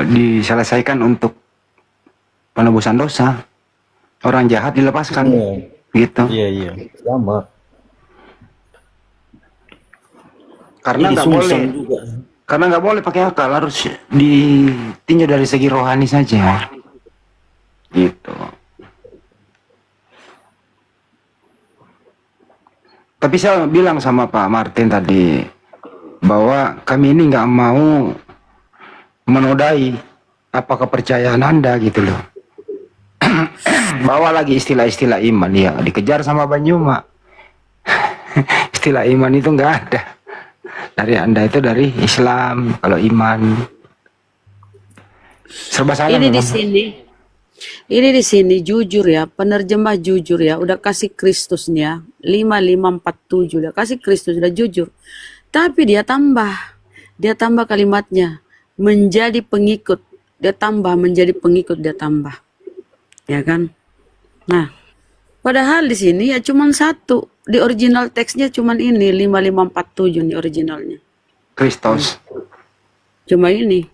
diselesaikan untuk penebusan dosa. Orang jahat dilepaskan. Gitu. Iya sama. Karena Ini nggak boleh. sungsang juga. Karena nggak boleh pakai akal, harus ditinjau dari segi rohani saja. Gitu. Tapi saya bilang sama Pak Martin tadi bahwa kami ini nggak mau menodai apa kepercayaan Anda gitu loh. Bawa lagi istilah-istilah iman ya, dikejar sama Banyuma. Istilah iman itu nggak ada. Dari Anda itu dari Islam, kalau iman serba salah Ini di memang. sini, ini di sini jujur ya, penerjemah jujur ya, udah kasih Kristusnya 5547, udah kasih Kristus, udah jujur. Tapi dia tambah kalimatnya menjadi pengikut, dia tambah menjadi pengikut, dia tambah, ya kan? Nah, padahal di sini ya cuman satu, di original teksnya cuman ini 5547 nih originalnya, Kristus. cuma ini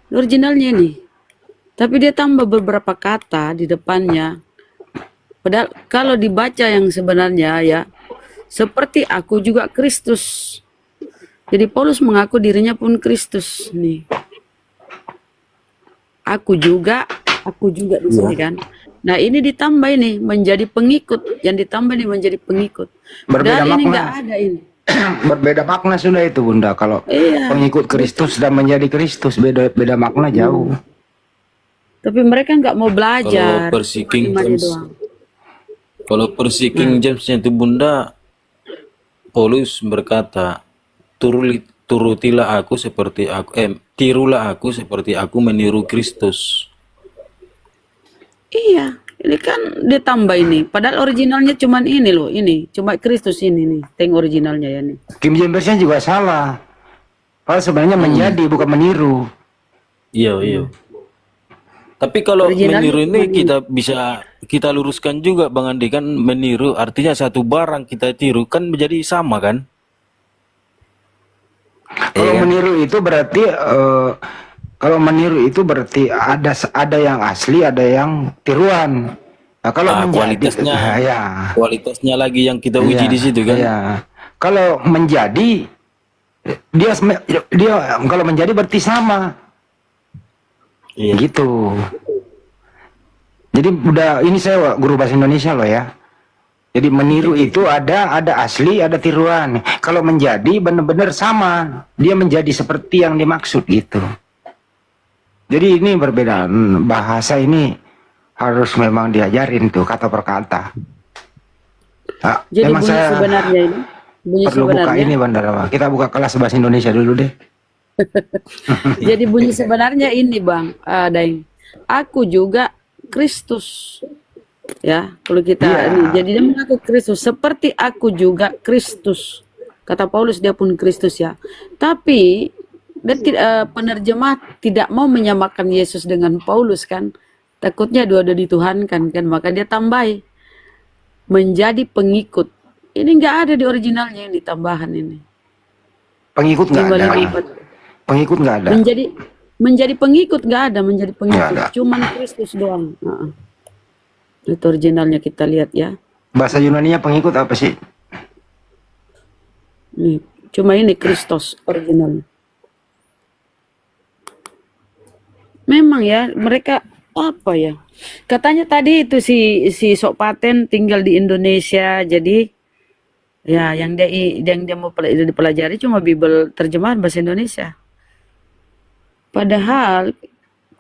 originalnya ini. Tapi dia tambah beberapa kata di depannya. Padahal kalau dibaca yang sebenarnya ya, seperti aku juga Kristus. Jadi Paulus mengaku dirinya pun Kristus nih. Aku juga di sini kan. Nah ini ditambah ini menjadi pengikut, yang ditambah ini menjadi pengikut. Berbeda Padahal ini makna. nggak ada ini. Berbeda makna sudah itu Bunda. Kalau Iya. pengikut Kristus dan menjadi Kristus beda makna jauh. Tapi mereka nggak mau belajar. Kalau versi King Imannya James, doang. kalau versi King Jamesnya itu Bunda, Paulus berkata, turutilah aku seperti aku, tirulah aku seperti aku meniru Kristus. Iya, ini kan ditambah ini. Padahal originalnya cuman ini loh, ini cuma Kristus ini nih, teng originalnya ya nih. King James-nya juga salah. Padahal sebenarnya menjadi bukan meniru. Iya, iya. Tapi kalau Originalnya meniru ini cuma kita luruskan juga Bang Andi, kan meniru artinya satu barang kita tiru kan menjadi sama kan? Kalau Iya kan? meniru itu berarti ada yang asli, ada yang tiruan. Nah, kalau menjadi kualitasnya lagi yang kita uji di situ kan? Iya. Kalau menjadi dia kalau menjadi berarti sama. Iya. Gitu. Jadi udah ini saya guru bahasa Indonesia loh ya. Jadi meniru itu ada asli, ada tiruan. Kalau menjadi benar-benar sama, dia menjadi seperti yang dimaksud gitu. Jadi ini perbedaan bahasa ini harus memang diajarin tuh kata per kata. Nah, Jadi memang bunyi saya sebenarnya ini, bunyi perlu buka sebenarnya. ini Bandara. Kita buka kelas bahasa Indonesia dulu deh. Jadi bunyi sebenarnya ini Bang, Daeng. Aku juga Kristus. Ya, kalau kita ini, jadi dia mengaku Kristus seperti aku juga Kristus. Kata Paulus dia pun Kristus ya. Tapi penerjemah tidak mau menyamakan Yesus dengan Paulus kan. Takutnya dua-dua dituhankan kan, maka dia tambahi menjadi pengikut. Ini nggak ada di originalnya ini tambahan ini. Pengikut nggak ada. 554. Pengikut nggak ada. Menjadi pengikut nggak ada, menjadi pengikut Nggak ada. cuman Kristus doang. Itu originalnya kita lihat ya. Bahasa Yunani-nya pengikut apa sih? Nih, cuma ini Kristus originalnya. Memang ya mereka apa ya? Katanya tadi itu si Sok Paten tinggal di Indonesia, jadi ya yang dia mau dipelajari cuma Bible terjemahan bahasa Indonesia. Padahal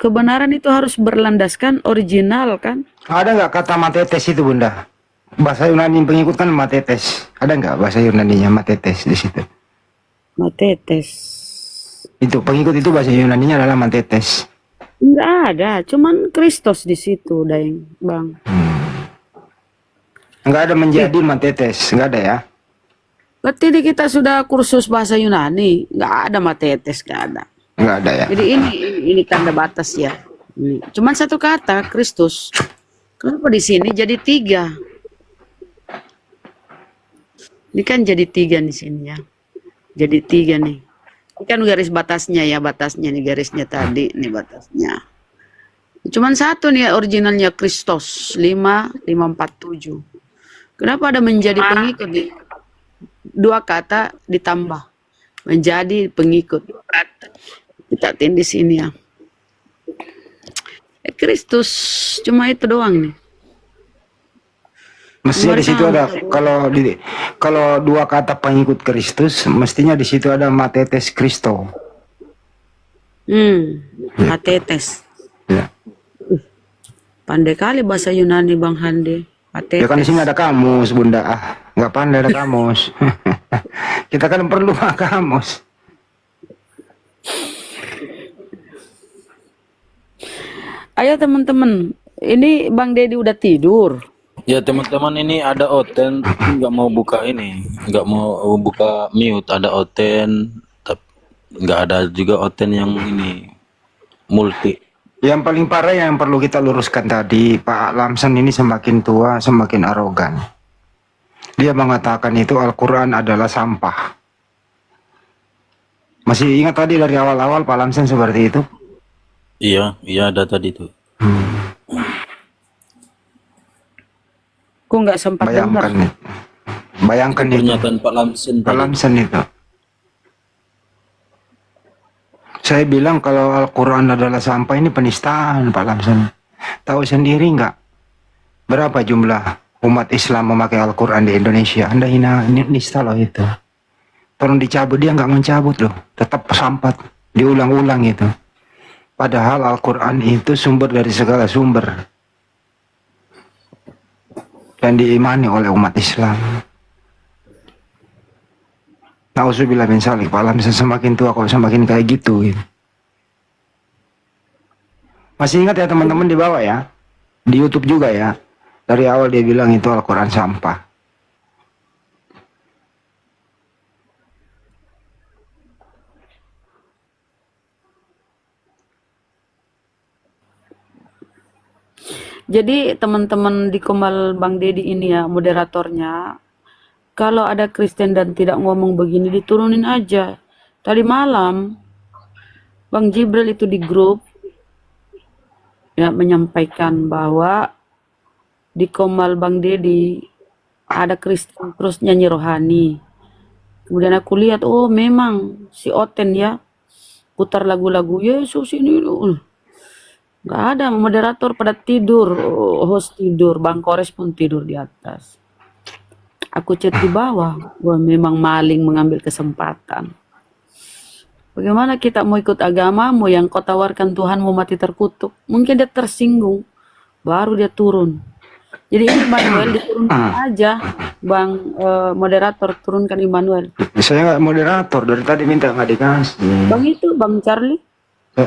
kebenaran itu harus berlandaskan original kan? Ada nggak kata matetes itu Bunda? Bahasa Yunani pengikut kan matetes. Ada nggak bahasa Yunaninya matetes di situ? Matetes. Itu pengikut itu bahasa Yunaninya adalah matetes. Enggak ada, cuman Kristus di situ, Daeng, Bang. Nggak ada menjadi matetes, nggak ada ya? Berarti kita sudah kursus bahasa Yunani, nggak ada matetes, nggak ada. Nggak ada ya? Jadi ini tanda batas ya. Ini. Cuman satu kata, Kristus. Kenapa di sini jadi 3? Ini kan jadi 3 di sini ya. Jadi 3 nih. Ini kan garis batasnya ya, batasnya nih garisnya tadi, nih batasnya. Cuman satu nih originalnya Kristus 5547. Kenapa ada menjadi pengikut nih? 2 kata ditambah menjadi pengikut. Kita di sini ya. Kristus cuma itu doang nih. Mestinya di situ ada kalau 2 kata pengikut Kristus, mestinya di situ ada matetes Kristo. Matetes. Ya. Pandai kali bahasa Yunani Bang Handi. Ya kan di Patetes. sini ada kamus, Bunda. Nggak pandai ada kamus. Kita kan perlu kamus. Ayo teman-teman, ini Bang Dedi udah tidur. Ya teman-teman, ini ada Oten tapi nggak mau buka ini, nggak mau buka mute. Ada Oten, tapi nggak ada juga Oten yang ini multi. Yang paling parah yang perlu kita luruskan tadi, Pak Lamsan ini semakin tua, semakin arogan. Dia mengatakan itu Al-Quran adalah sampah. Masih ingat tadi dari awal-awal Pak Lamsan seperti itu? Iya, iya ada tadi tuh. Kok nggak sempat dengar? Bayangkan nih. Bayangkan itu. Pernyataan Pak Lamsen Pak tadi. Lamsan itu. Saya bilang kalau Al-Quran adalah sampah ini penistaan Pak Lamsan. Tahu sendiri nggak berapa jumlah umat Islam memakai Al-Quran di Indonesia? Anda nista loh itu. Tolong dicabut, dia nggak mencabut loh. Tetap sampah, diulang-ulang itu. Padahal Al-Quran itu sumber dari segala sumber. Dan diimani oleh umat Islam. Nauzubillah min dzalik. Pak Lamsan semakin tua kok semakin kayak gitu. Masih ingat ya teman-teman di bawah ya? Di YouTube juga ya. Dari awal dia bilang itu Al-Quran sampah. Jadi teman-teman di Komal Bang Dedi ini ya, moderatornya, kalau ada Kristen dan tidak ngomong begini, diturunin aja. Tadi malam, Bang Jibril itu di grup, ya, menyampaikan bahwa di Komal Bang Dedi ada Kristen terus nyanyi rohani. Kemudian aku lihat, oh memang si Oten ya, putar lagu-lagu Yesus ini. Nggak ada, moderator pada tidur, host tidur, Bang Kores pun tidur di atas. Aku chat di bawah, wah memang maling mengambil kesempatan. Bagaimana kita mau ikut agamamu yang kau tawarkan Tuhanmu mati terkutuk? Mungkin dia tersinggung, baru dia turun. Jadi ini Immanuel diturunkan aja, Bang moderator, turunkan Immanuel. Saya nggak moderator, dari tadi minta nggak dikasih. Bang itu, Bang Charlie,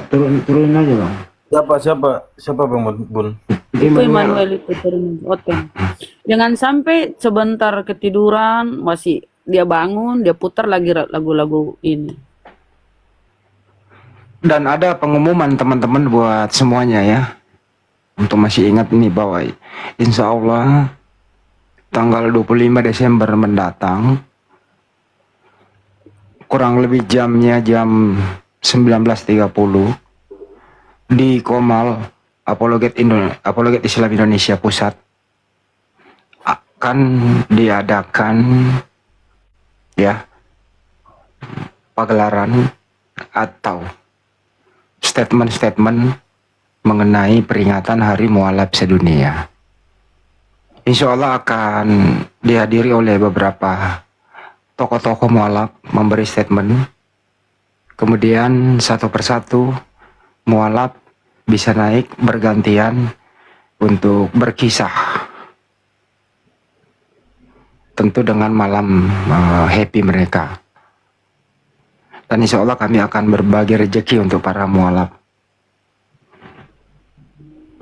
Turunin aja Bang. Siapa Bang Bun? itu Immanuel itu turun, Oten. Jangan sampai sebentar ketiduran, masih dia bangun, dia putar lagi lagu-lagu ini. Dan ada pengumuman teman-teman buat semuanya ya. Untuk masih ingat ini bahwa insya Allah tanggal 25 Desember mendatang, kurang lebih jamnya jam 19.30 di Komal Apologet Islam Indonesia Pusat akan diadakan ya pagelaran atau statement-statement mengenai peringatan Hari Mualaf Sedunia. Insya Allah akan dihadiri oleh beberapa tokoh-tokoh mualaf memberi statement. Kemudian satu persatu mualaf bisa naik bergantian untuk berkisah. Tentu dengan malam happy mereka. Dan insya Allah kami akan berbagi rezeki untuk para mualaf.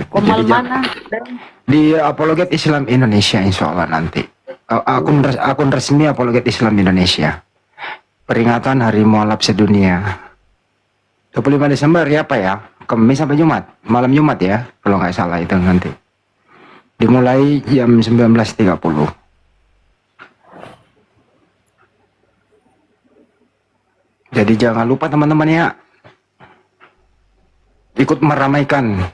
Komal Jadi, mana? di Apologet Islam Indonesia insya Allah nanti. Akun resmi Apologet Islam Indonesia. Peringatan Hari Mualaf Sedunia. 25 Desember ya apa ya? Kamis sampai Jumat. Malam Jumat ya. Kalau nggak salah itu nanti. Dimulai jam 19.30. Jadi jangan lupa teman-teman ya. Ikut meramaikan.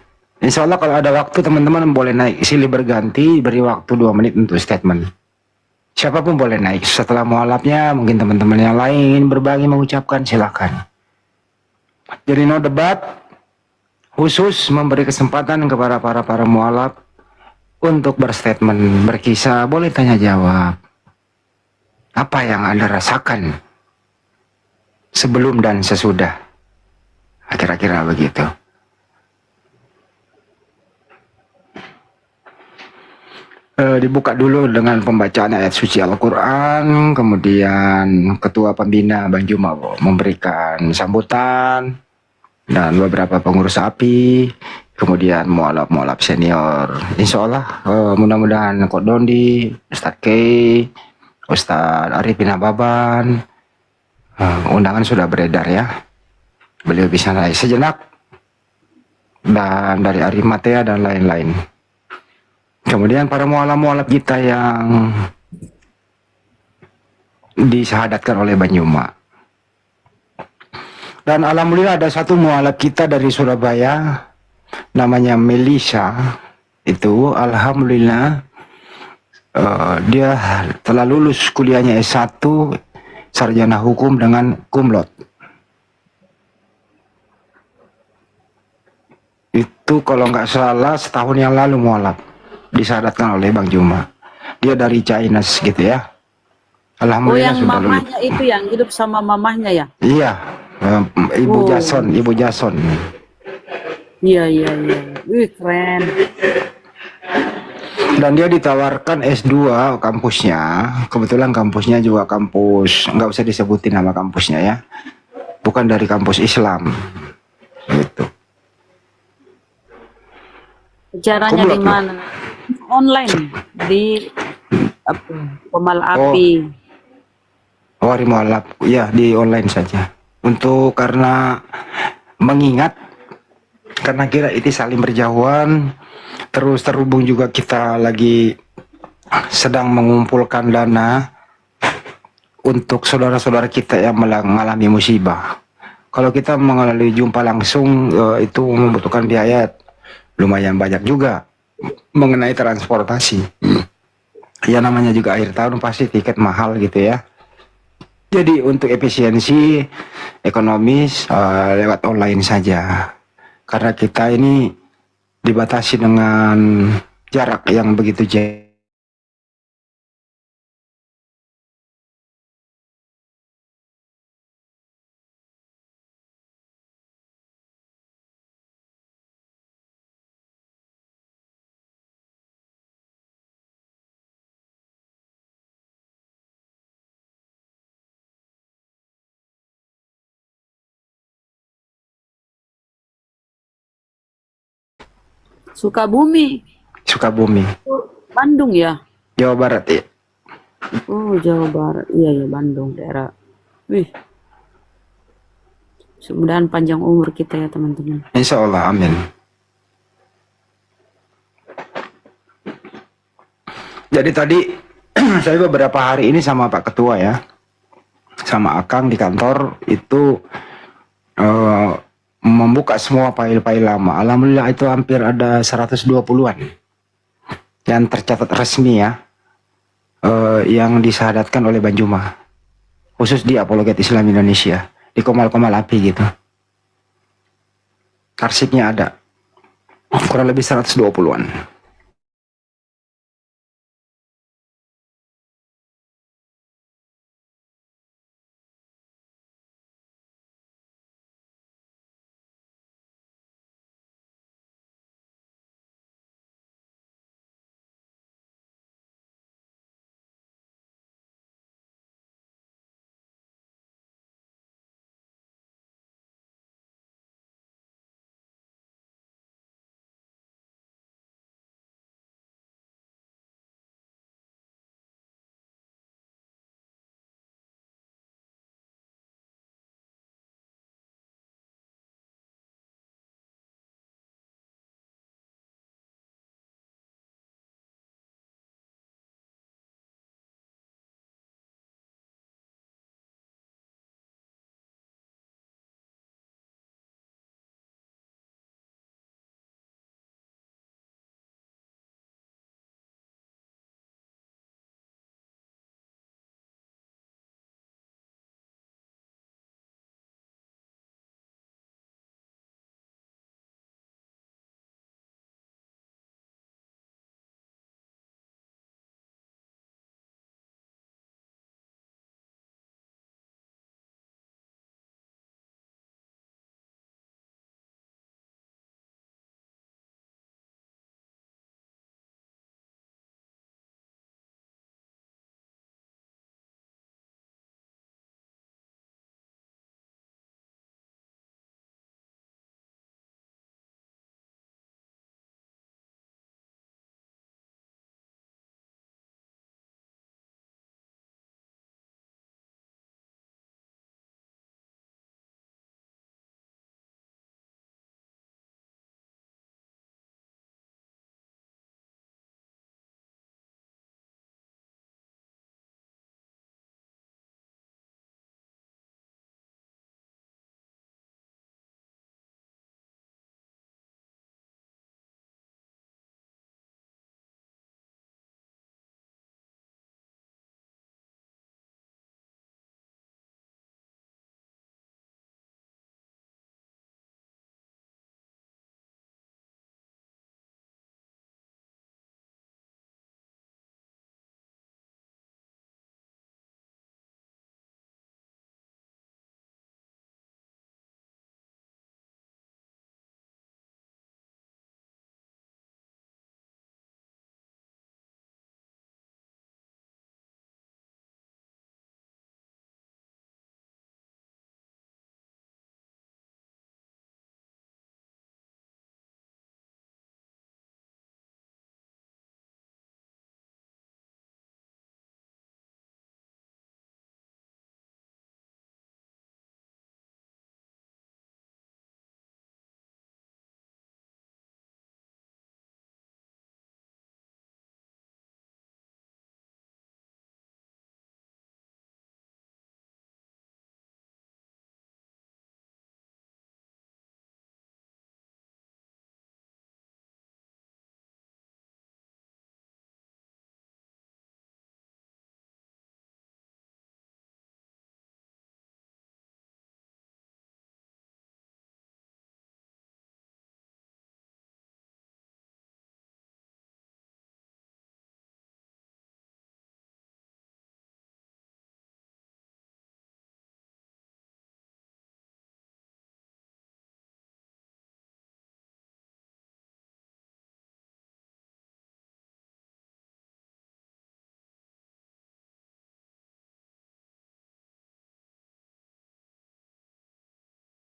Insya Allah kalau ada waktu teman-teman boleh naik. Silih berganti, beri waktu 2 menit untuk statement. Siapapun boleh naik. Setelah mualafnya mungkin teman-teman yang lain berbagi mengucapkan silakan. Jadi no debat, khusus memberi kesempatan kepada para mualaf untuk berstatement, berkisah, boleh tanya jawab. Apa yang Anda rasakan sebelum dan sesudah? Kira-kira begitu. Dibuka dulu dengan pembacaan ayat suci Al-Quran, kemudian Ketua Pembina Bang Juma memberikan sambutan, dan beberapa pengurus API, kemudian mualaf-mualaf senior. Insya Allah mudah-mudahan Kok Dondi, Ustadz Kei, Ustadz Arifin Ababan, undangan sudah beredar ya. Beliau bisa naik sejenak, dan dari Arif Matea dan lain-lain. Kemudian para mualaf-mualaf kita yang disahadatkan oleh Bang Juma. Dan alhamdulillah ada satu mualaf kita dari Surabaya, namanya Melisa. Itu alhamdulillah dia telah lulus kuliahnya S1 sarjana hukum dengan cum laude. Itu kalau nggak salah setahun yang lalu mualaf disahadatkan oleh Bang Juma. Dia dari China gitu ya. Oh, Alhamdulillah yang sudah lulus. mamahnya itu yang hidup sama mamahnya ya? Iya, Ibu Oh. Jason. Iya, iya, iya. Wih, keren. Dan dia ditawarkan S2 kampusnya. Kebetulan kampusnya juga kampus, nggak usah disebutin nama kampusnya ya. Bukan dari kampus Islam. Gitu. Caranya Cum di laude, mana? Online di apa, Pemal Api. Wari mualaf, ya di online saja. Untuk karena mengingat, karena kira itu saling berjauhan, terus terhubung juga kita lagi sedang mengumpulkan dana untuk saudara-saudara kita yang mengalami musibah. Kalau kita mengalami jumpa langsung itu membutuhkan biaya lumayan banyak juga mengenai transportasi. Ya namanya juga akhir tahun pasti tiket mahal gitu ya. Jadi untuk efisiensi ekonomis lewat online saja. Karena kita ini dibatasi dengan jarak yang begitu jauh. Sukabumi. Sukabumi, Bandung ya? Jawa Barat ya. Oh, Jawa Barat. Iya, ya, Bandung daerah. Wih, mudah-mudahan panjang umur kita ya, teman-teman. Insya Allah, amin. Jadi tadi saya beberapa hari ini sama Pak Ketua ya, sama Akang di kantor itu membuka semua file-file lama. Alhamdulillah itu hampir ada 120-an yang tercatat resmi ya, yang disahadatkan oleh Bang Juma, khusus di Apologet Islam Indonesia, di Komal-Komal Api gitu. Arsipnya ada kurang lebih 120-an.